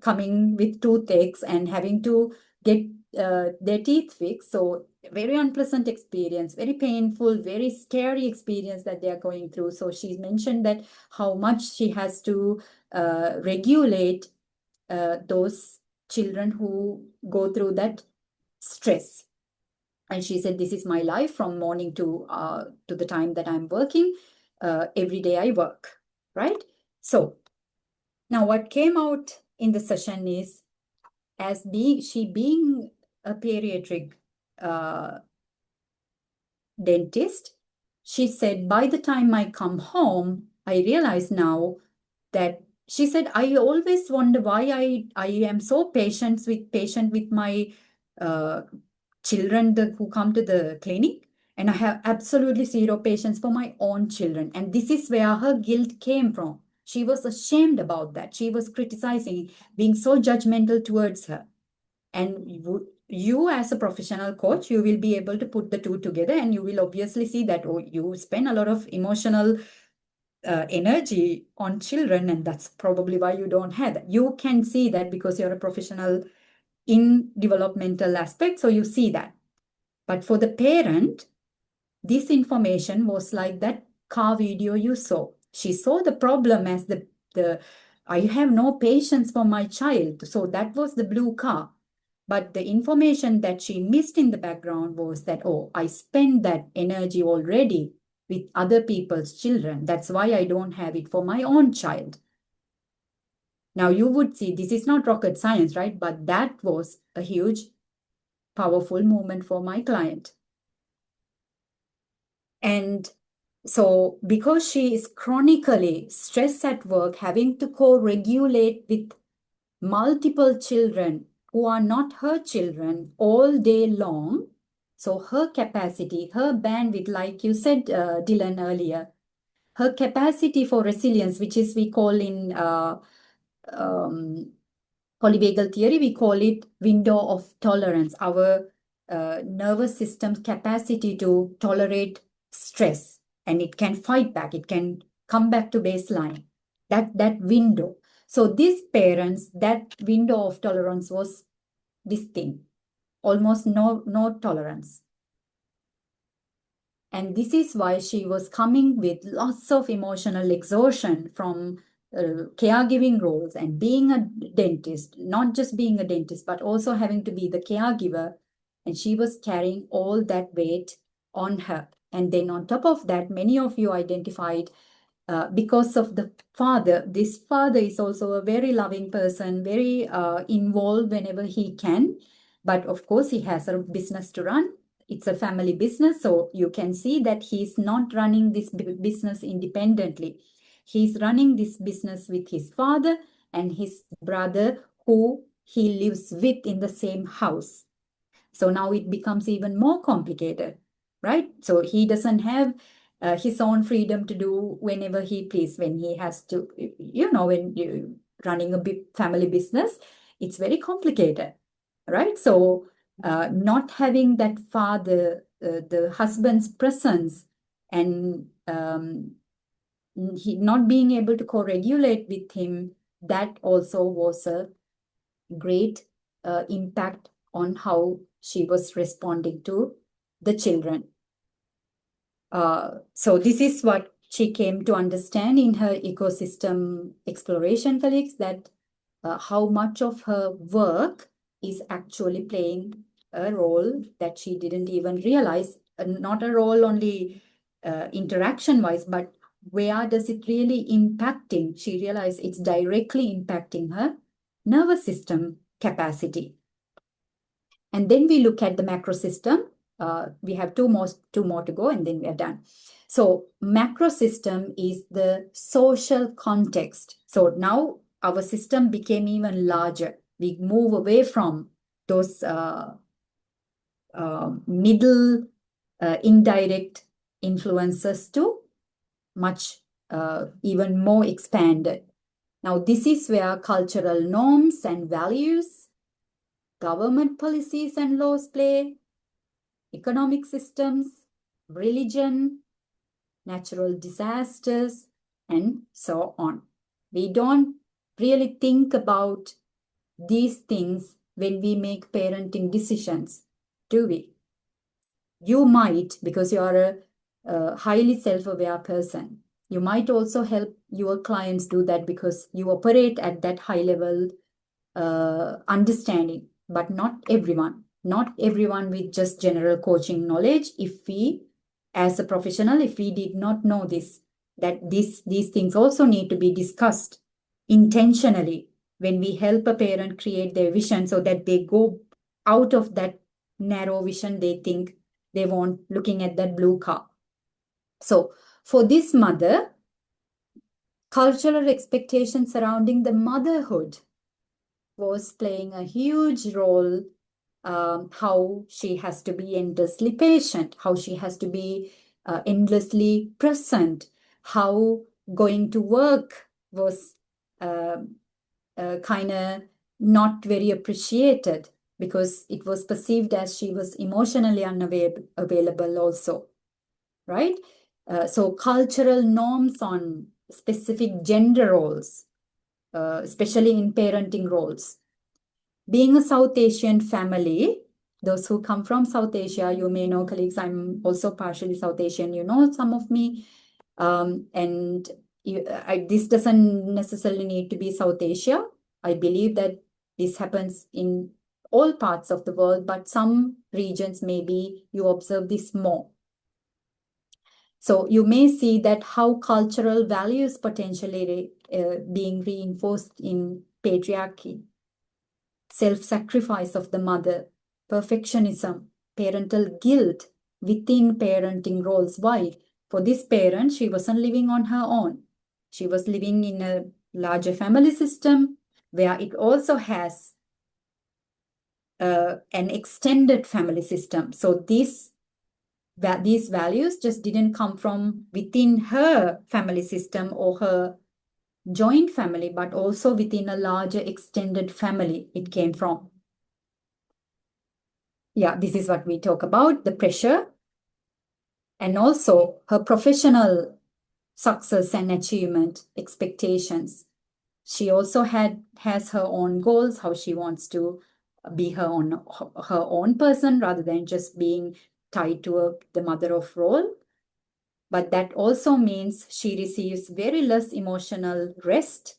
A: coming with toothaches and having to get their teeth fixed. So very unpleasant experience, very painful, very scary experience that they are going through. So she mentioned that how much she has to regulate those children who go through that stress. And she said, this is my life from morning to the time that I'm working. Every day I work, right? So now what came out in the session is, she being a pediatric dentist, she said, by the time I come home, I realize now that she said, I always wonder why I am so patient with my children who come to the clinic, and I have absolutely zero patience for my own children. And this is where her guilt came from. She was ashamed about that. She was criticizing, being so judgmental towards her. And you as a professional coach, you will be able to put the two together, and you will obviously see that, oh, you spend a lot of emotional energy on children, and that's probably why you don't have that. You can see that because you're a professional in developmental aspects, so you see that. But for the parent, this information was like that car video you saw. She saw the problem as the I have no patience for my child. So that was the blue car. But the information that she missed in the background was that, oh, I spent that energy already with other people's children. That's why I don't have it for my own child. Now you would see this is not rocket science, right? But that was a huge, powerful moment for my client. And so because she is chronically stressed at work, having to co-regulate with multiple children who are not her children all day long, so her capacity, her bandwidth, like you said, Dylan, earlier, her capacity for resilience, which is we call in polyvagal theory, we call it window of tolerance, our nervous system's capacity to tolerate stress, and it can fight back, it can come back to baseline, that window. So these parents, that window of tolerance was this thing, almost no tolerance. And this is why she was coming with lots of emotional exhaustion from caregiving roles and being a dentist, not just being a dentist, but also having to be the caregiver. And she was carrying all that weight on her. And then on top of that, many of you identified because of the father. This father is also a very loving person, very involved whenever he can. But of course, he has a business to run. It's a family business. So you can see that he's not running this business independently. He's running this business with his father and his brother, who he lives with in the same house. So now it becomes even more complicated, right? So he doesn't have his own freedom to do whenever he please, when he has to, when you're running a big family business, it's very complicated, right? So not having that father, the husband's presence, and he not being able to co-regulate with him, that also was a great impact on how she was responding to the children. So this is what she came to understand in her ecosystem exploration, colleagues, that how much of her work is actually playing a role that she didn't even realize, not a role only interaction wise, but where does it really impacting? She realized it's directly impacting her nervous system capacity. And then we look at the macro system. We have two more to go, and then we are done. So macro system is the social context. So now our system became even larger. We move away from those middle indirect influences to much even more expanded. Now, this is where cultural norms and values, government policies and laws play, economic systems, religion, natural disasters, and so on. We don't really think about these things when we make parenting decisions, do we? You might, because you are a highly self-aware person. You might also help your clients do that because you operate at that high level understanding, but not everyone. Not everyone with just general coaching knowledge. If we, as a professional, if we did not know this, that these things also need to be discussed intentionally when we help a parent create their vision so that they go out of that narrow vision they think they want, looking at that blue car. So for this mother, cultural expectations surrounding the motherhood was playing a huge role. How she has to be endlessly patient, how she has to be endlessly present, how going to work was kind of not very appreciated because it was perceived as she was emotionally unavailable also, right? So cultural norms on specific gender roles, especially in parenting roles. Being a South Asian family, those who come from South Asia, you may know, colleagues, I'm also partially South Asian, you know some of me. And this doesn't necessarily need to be South Asia. I believe that this happens in all parts of the world, but some regions maybe you observe this more. So you may see that how cultural values potentially being reinforced in patriarchy, self-sacrifice of the mother, perfectionism, parental guilt within parenting roles. Why? For this parent, she wasn't living on her own. She was living in a larger family system where it also has an extended family system. So these values just didn't come from within her family system or her joint family, but also within a larger extended family it came from. Yeah, this is what we talk about, the pressure, and also her professional success and achievement expectations. She also has her own goals, how she wants to be her own person rather than just being tied to the mother of role. But that also means she receives very less emotional rest,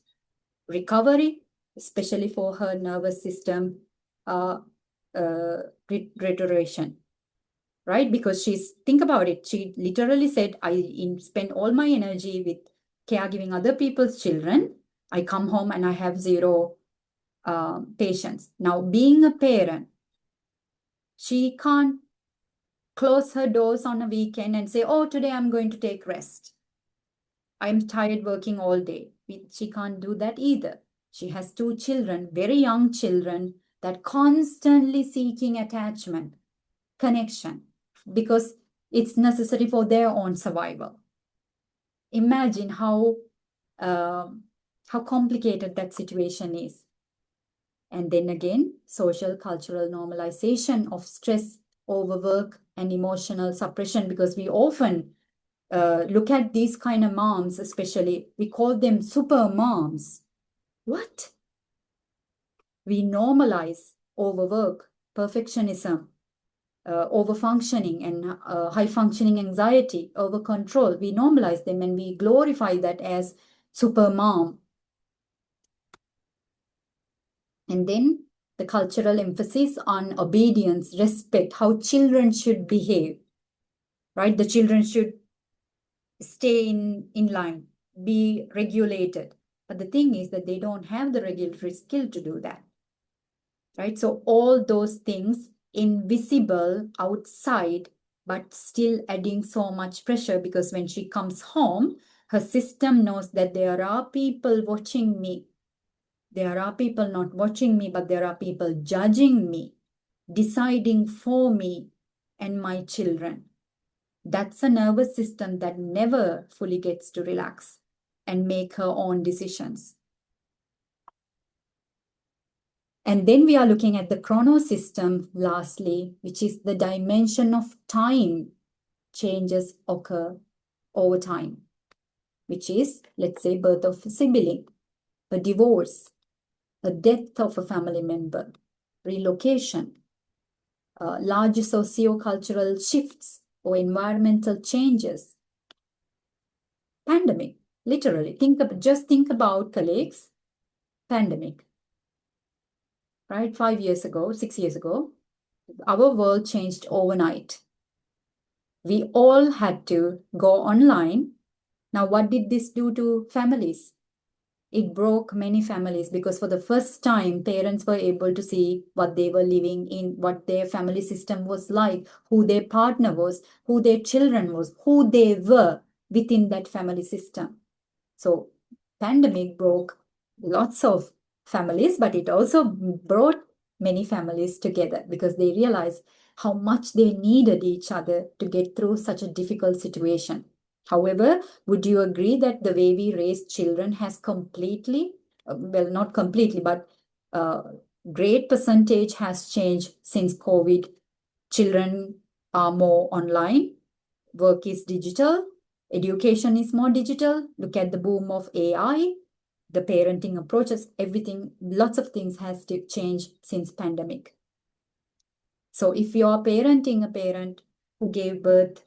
A: recovery, especially for her nervous system restoration, right? Because think about it, she literally said, I spend all my energy with caregiving other people's children. I come home and I have zero patience. Now, being a parent, she can't close her doors on a weekend and say, oh, today I'm going to take rest. I'm tired working all day. She can't do that either. She has 2 children, very young children, that constantly seeking attachment, connection, because it's necessary for their own survival. Imagine how complicated that situation is. And then again, social cultural normalization of stress, overwork, and emotional suppression, because we often look at these kind of moms, especially, we call them super moms. What? We normalize overwork, perfectionism, over-functioning, and high-functioning anxiety, over-control. We normalize them and we glorify that as super mom. And then the cultural emphasis on obedience, respect, how children should behave, right? The children should stay in line, be regulated. But the thing is that they don't have the regulatory skill to do that, right? So all those things invisible outside, but still adding so much pressure, because when she comes home, her system knows that there are people watching me. There are people not watching me, but there are people judging me, deciding for me and my children. That's a nervous system that never fully gets to relax and make her own decisions. And then we are looking at the chrono system lastly, which is the dimension of time changes occur over time, which is, let's say, birth of a sibling, a divorce, a death of a family member, relocation, large socio-cultural shifts or environmental changes, pandemic, literally. Just think about, colleagues, pandemic, right? 5 years ago, 6 years ago, our world changed overnight. We all had to go online. Now, what did this do to families? It broke many families, because for the first time, parents were able to see what they were living in, what their family system was like, who their partner was, who their children was, who they were within that family system. So pandemic broke lots of families, but it also brought many families together, because they realized how much they needed each other to get through such a difficult situation. However, would you agree that the way we raise children has completely, well, not completely, but great percentage has changed since COVID? Children are more online, work is digital, education is more digital. Look at the boom of AI, the parenting approaches, everything, lots of things has to change since pandemic. So if you are parenting a parent who gave birth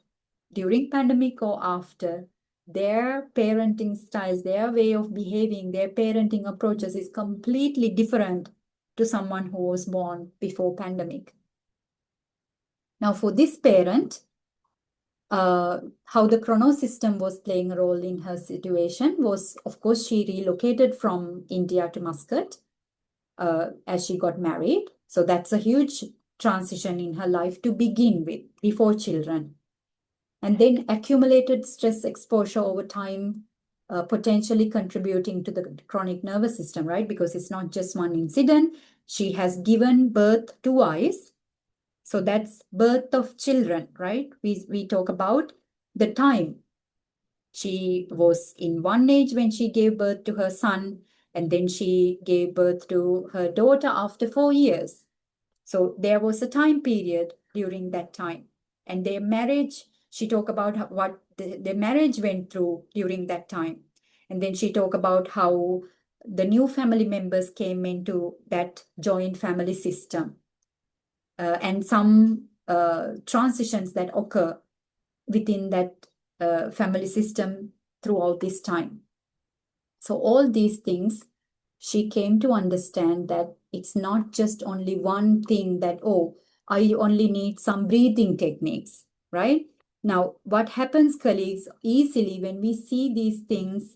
A: during pandemic or after, their parenting styles, their way of behaving, their parenting approaches is completely different to someone who was born before pandemic. Now for this parent, how the chrono system was playing a role in her situation was, of course, she relocated from India to Muscat as she got married. So that's a huge transition in her life to begin with, before children. And then accumulated stress exposure over time, potentially contributing to the chronic nervous system, right? Because it's not just one incident. She has given birth twice. So that's birth of children, right? We talk about the time. She was in one age when she gave birth to her son, and then she gave birth to her daughter after 4 years. So there was a time period during that time. And their marriage, she talked about what their marriage went through during that time. And then she talked about how the new family members came into that joint family system. And some transitions that occur within that family system throughout this time. So all these things, she came to understand that it's not just only one thing that, oh, I only need some breathing techniques, right? Now, what happens, colleagues, easily when we see these things,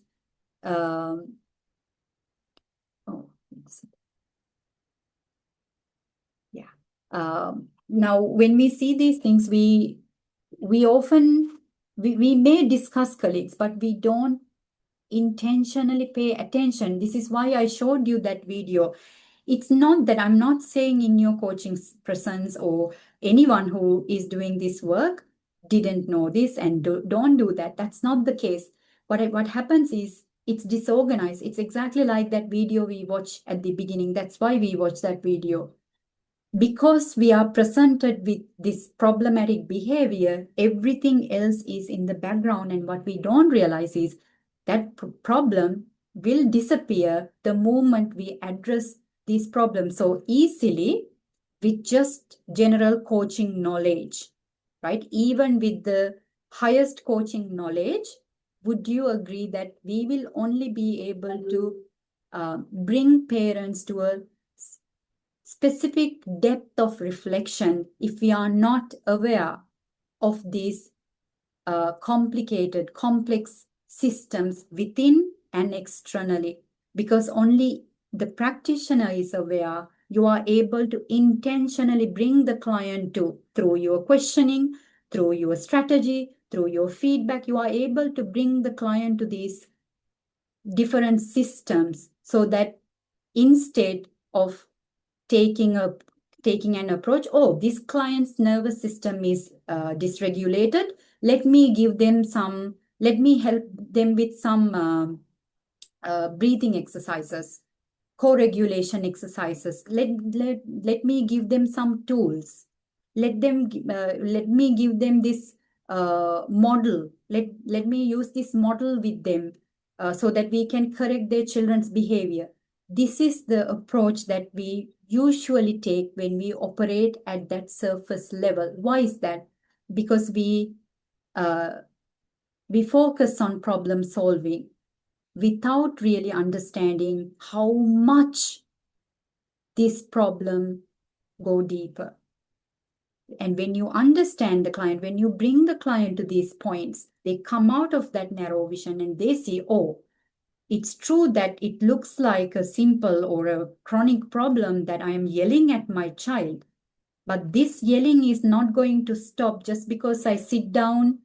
A: now, when we see these things, we often, we may discuss, colleagues, but we don't intentionally pay attention. This is why I showed you that video. It's not that I'm not saying in your coaching presence or anyone who is doing this work didn't know this and don't do that. That's not the case. What happens is it's disorganized. It's exactly like that video we watched at the beginning. That's why we watched that video. Because we are presented with this problematic behavior, everything else is in the background. And what we don't realize is that problem will disappear the moment we address these problems so easily with just general coaching knowledge, right? Even with the highest coaching knowledge, would you agree that we will only be able to bring parents to a specific depth of reflection if we are not aware of these complicated, complex systems within and externally, because only the practitioner is aware. You are able to intentionally bring the client to, through your questioning, through your strategy, through your feedback, you are able to bring the client to these different systems, so that instead of taking an approach, oh, this client's nervous system is dysregulated, let me help them with some breathing exercises, co-regulation exercises. Let me give them some tools. Let me give them this model. Let me use this model with them so that we can correct their children's behavior. This is the approach that we usually take when we operate at that surface level. Why is that? Because we focus on problem solving without really understanding how much this problem go deeper. And when you understand the client, when you bring the client to these points, they come out of that narrow vision and they see, oh, it's true that it looks like a simple or a chronic problem that I am yelling at my child, but this yelling is not going to stop just because I sit down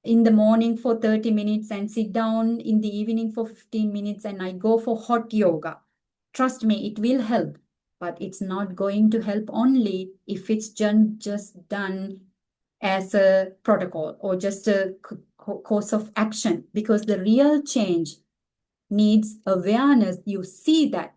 A: in the morning for 30 minutes and sit down in the evening for 15 minutes and I go for hot yoga. Trust me, it will help, but it's not going to help only if it's just done as a protocol or just a course of action, because the real change needs awareness. You see that,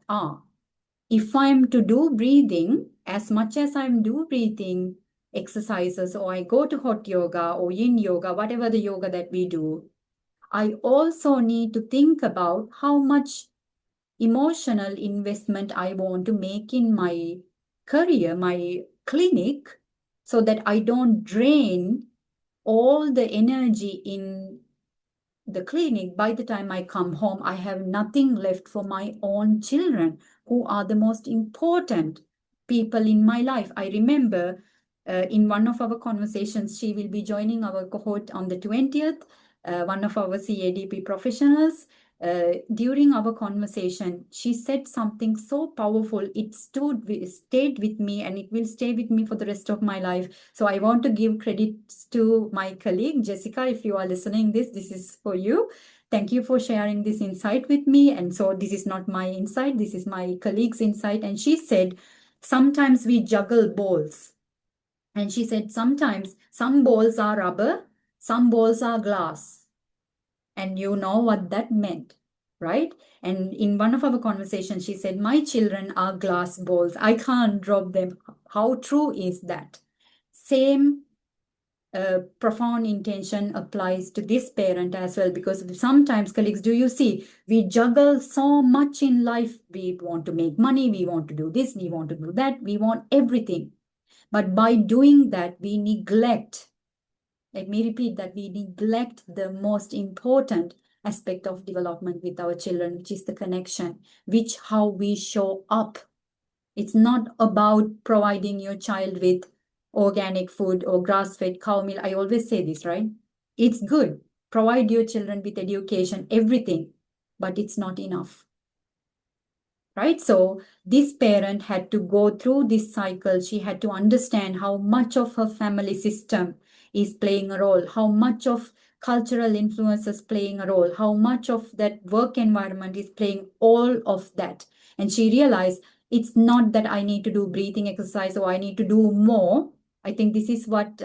A: if I'm to do breathing, as much as I'm do breathing exercises, or I go to hot yoga or yin yoga, whatever the yoga that we do, I also need to think about how much emotional investment I want to make in my career, my clinic, so that I don't drain all the energy in the clinic. By the time I come home, I have nothing left for my own children, who are the most important people in my life. I remember in one of our conversations, she will be joining our cohort on the 20th, one of our CADP professionals. During our conversation, she said something so powerful. It stayed with me, and it will stay with me for the rest of my life. So I want to give credit to my colleague, Jessica. If you are listening this is for you. Thank you for sharing this insight with me. And so this is not my insight, this is my colleague's insight. And she said, sometimes we juggle balls. And she said, sometimes some balls are rubber, some balls are glass. And you know what that meant, right? And in one of our conversations, she said, my children are glass balls. I can't drop them. How true is that? Same profound intention applies to this parent as well, because sometimes, colleagues, do you see, we juggle so much in life. We want to make money, we want to do this, we want to do that, we want everything. But by doing that, we neglect, let me repeat that, we neglect the most important aspect of development with our children, which is the connection, which how we show up. It's not about providing your child with organic food or grass-fed cow milk. I always say this, right? It's good. Provide your children with education, everything, but it's not enough. Right? So this parent had to go through this cycle. She had to understand how much of her family system is playing a role, how much of cultural influences playing a role, how much of that work environment is playing all of that. And she realized it's not that I need to do breathing exercise or I need to do more. I think this is what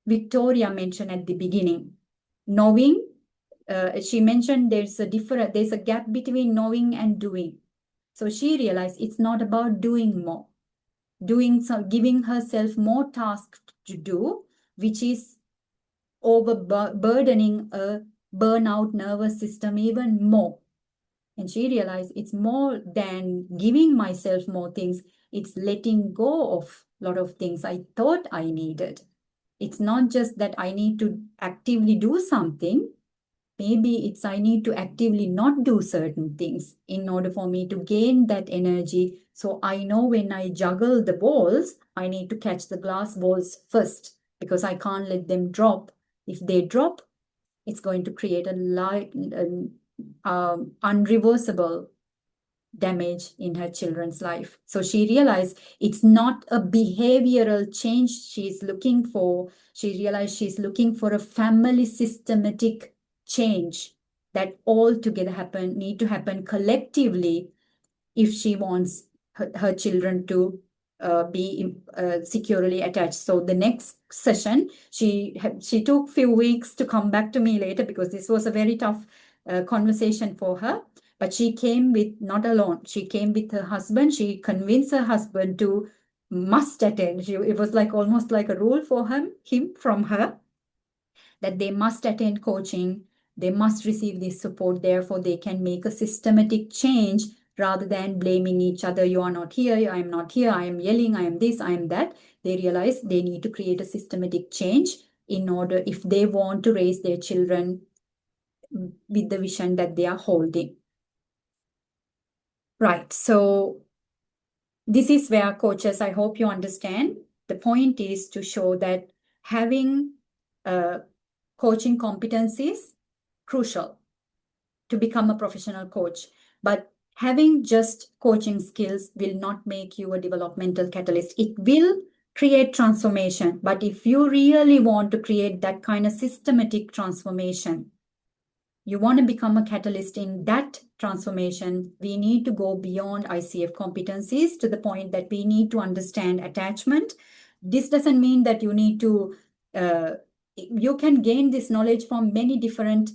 A: Victoria mentioned at the beginning. Knowing, she mentioned there's a gap between knowing and doing. So she realized it's not about doing more, giving herself more tasks to do, which is overburdening a burnout nervous system even more. And she realized it's more than giving myself more things. It's letting go of a lot of things I thought I needed. It's not just that I need to actively do something. Maybe it's I need to actively not do certain things in order for me to gain that energy. So I know when I juggle the balls, I need to catch the glass balls first, because I can't let them drop If they drop, it's going to create unreversible damage in her children's life. So she realized it's not a behavioral change she's looking for. She realized she's looking for a family systematic change that all together need to happen collectively if she wants her children to be securely attached. So the next session, she took few weeks to come back to me later because this was a very tough conversation for her. But she came not alone. She came with her husband. She convinced her husband to must attend. It was like almost like a rule for him from her that they must attend coaching. They must receive this support. Therefore, they can make a systematic change rather than blaming each other. You are not here. I am not here. I am yelling. I am this. I am that. They realize they need to create a systematic change in order if they want to raise their children with the vision that they are holding. Right. So this is where coaches, I hope you understand. The point is to show that having coaching competencies crucial to become a professional coach. But having just coaching skills will not make you a developmental catalyst. It will create transformation. But if you really want to create that kind of systematic transformation, you want to become a catalyst in that transformation, we need to go beyond ICF competencies to the point that we need to understand attachment. This doesn't mean that you need to, you can gain this knowledge from many different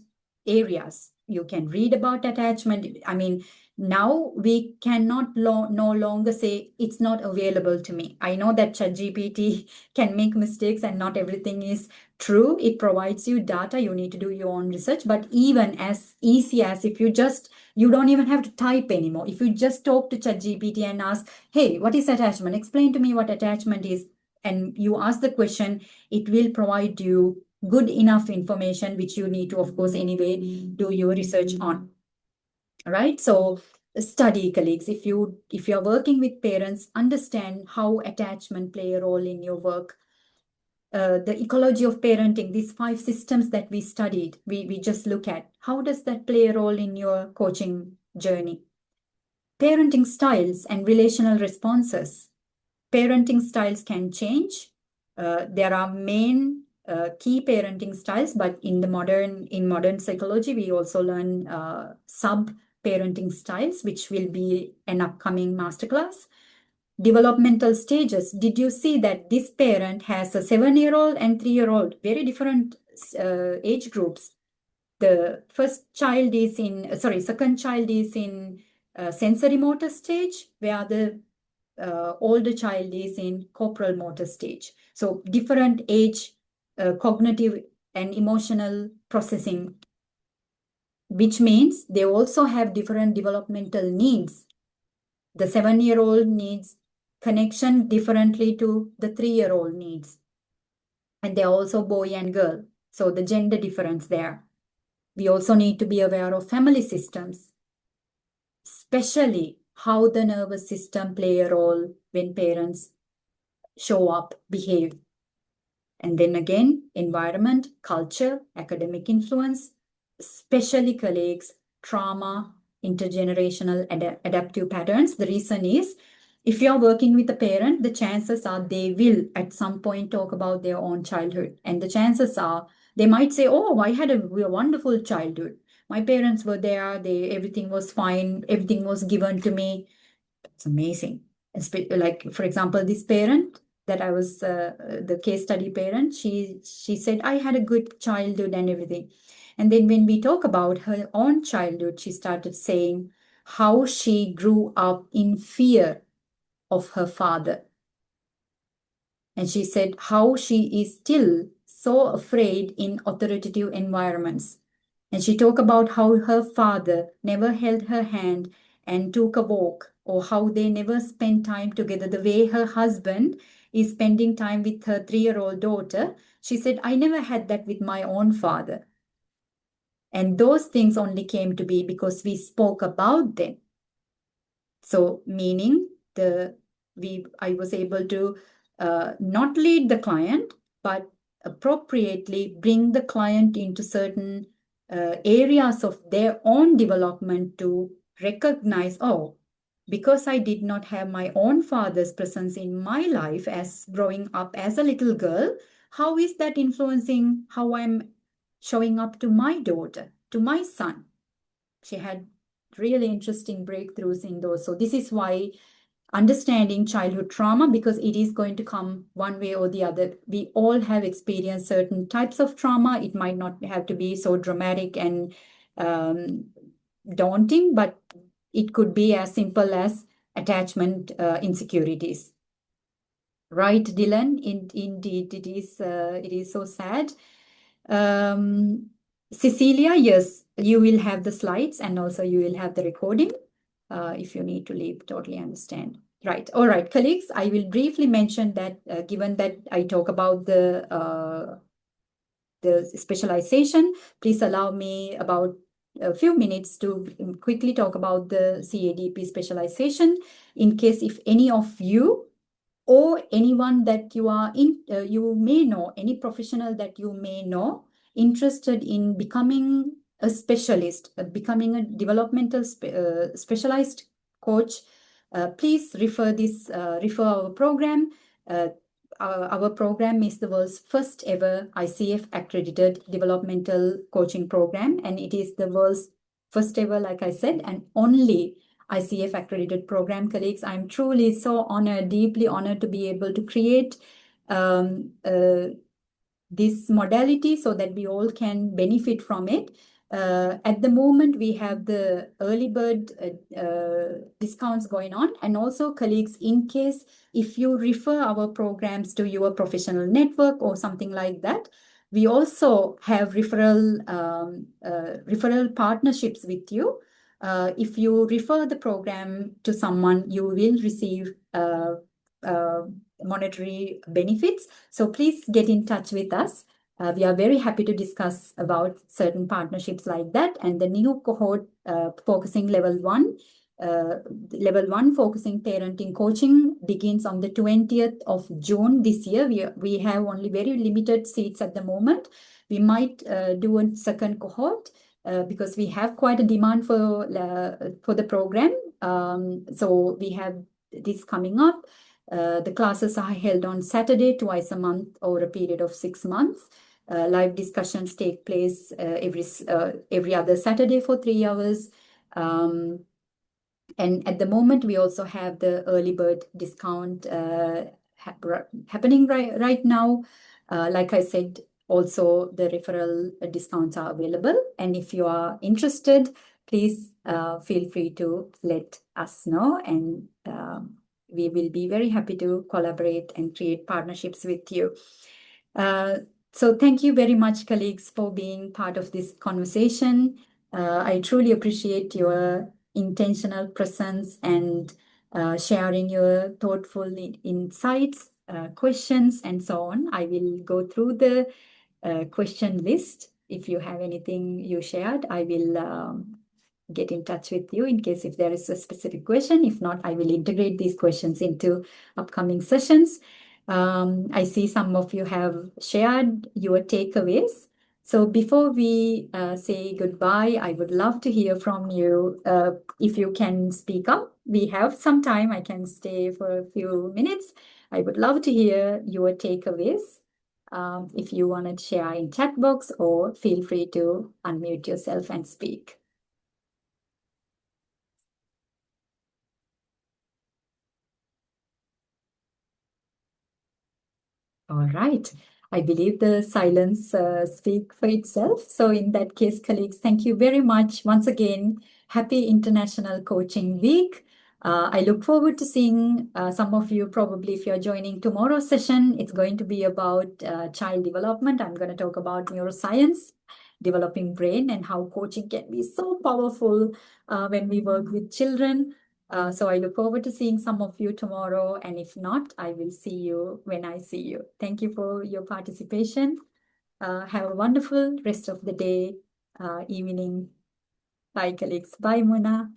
A: areas. You can read about attachment. I mean, now we cannot no longer say it's not available to me. I know that ChatGPT can make mistakes and not everything is true. It provides you data. You need to do your own research. But even as easy as if you don't even have to type anymore. If you just talk to ChatGPT and ask, hey, what is attachment? Explain to me what attachment is. And you ask the question, it will provide you good enough information, which you need to, of course, anyway, do your research on. Right? So study, colleagues. If you're working with parents, understand how attachment play a role in your work. The ecology of parenting, these 5 systems that we studied, we just look at. How does that play a role in your coaching journey? Parenting styles and relational responses. Parenting styles can change. There are main key parenting styles, but in modern psychology, we also learn sub-parenting styles, which will be an upcoming masterclass. Developmental stages. Did you see that this parent has a 7-year-old and 3-year-old, very different age groups? The second child is in sensory motor stage, where the older child is in corporal motor stage. So different age, cognitive and emotional processing, which means they also have different developmental needs. The 7-year-old needs connection differently to the 3-year-old needs. And they're also boy and girl. So the gender difference there. We also need to be aware of family systems, especially how the nervous system play a role when parents show up, behave. And then again, environment, culture, academic influence, especially colleagues, trauma, intergenerational adaptive patterns. The reason is, if you're working with a parent, the chances are they will at some point talk about their own childhood. And the chances are they might say, oh, I had a wonderful childhood. My parents were there. Everything was fine. Everything was given to me. It's amazing. Like, for example, this parent that I was the case study parent, she said, I had a good childhood and everything. And then when we talk about her own childhood, she started saying how she grew up in fear of her father. And she said how she is still so afraid in authoritative environments. And she talked about how her father never held her hand and took a walk, or how they never spent time together the way her husband is spending time with her 3-year-old daughter. She said, I never had that with my own father. And those things only came to be because we spoke about them. So meaning I was able to not lead the client, but appropriately bring the client into certain areas of their own development to recognize, oh, because I did not have my own father's presence in my life as growing up as a little girl, how is that influencing how I'm showing up to my daughter, to my son? She had really interesting breakthroughs in those. So this is why understanding childhood trauma, because it is going to come one way or the other. We all have experienced certain types of trauma. It might not have to be so dramatic and daunting, but it could be as simple as attachment insecurities. Right, Dylan? Indeed, it is so sad. Cecilia, yes, you will have the slides and also you will have the recording. If you need to leave, totally understand. Right. All right, colleagues, I will briefly mention that given that I talk about the specialization, please allow me about a few minutes to quickly talk about the CADP specialization in case if any of you or anyone that you are you may know, any professional that you may know interested in becoming a specialist, becoming a developmental specialized coach, please refer our program. Our program is the world's first ever ICF accredited developmental coaching program, and it is the world's first ever, like I said, and only ICF accredited program. Colleagues, I'm truly so honored, deeply honored to be able to create this modality so that we all can benefit from it. At the moment, we have the early bird discounts going on. And also, colleagues, in case if you refer our programs to your professional network or something like that, we also have referral partnerships with you. If you refer the program to someone, you will receive monetary benefits. So please get in touch with us. We are very happy to discuss about certain partnerships like that. And the new cohort focusing level one focusing parenting coaching begins on the 20th of June this year. We have only very limited seats at the moment. We might do a second cohort because we have quite a demand for the program. So we have this coming up. The classes are held on Saturday, twice a month over a period of 6 months. Live discussions take place every other Saturday for 3 hours. And at the moment, we also have the early bird discount happening right now. Like I said, also the referral discounts are available. And if you are interested, please feel free to let us know. And we will be very happy to collaborate and create partnerships with you. So thank you very much, colleagues, for being part of this conversation. I truly appreciate your intentional presence and sharing your thoughtful insights, questions, and so on. I will go through the question list. If you have anything you shared, I will get in touch with you in case if there is a specific question. If not, I will integrate these questions into upcoming sessions. I see some of you have shared your takeaways. So before we say goodbye, I would love to hear from you. If you can speak up, we have some time. I can stay for a few minutes. I would love to hear your takeaways. If you want to share in chat box or feel free to unmute yourself and speak. All right. I believe the silence speaks for itself. So in that case, colleagues, thank you very much. Once again, happy International Coaching Week. I look forward to seeing some of you probably if you're joining tomorrow's session. It's going to be about child development. I'm going to talk about neuroscience, developing brain, and how coaching can be so powerful when we work with children. So I look forward to seeing some of you tomorrow. And if not, I will see you when I see you. Thank you for your participation. Have a wonderful rest of the day, evening. Bye, colleagues. Bye, Mona.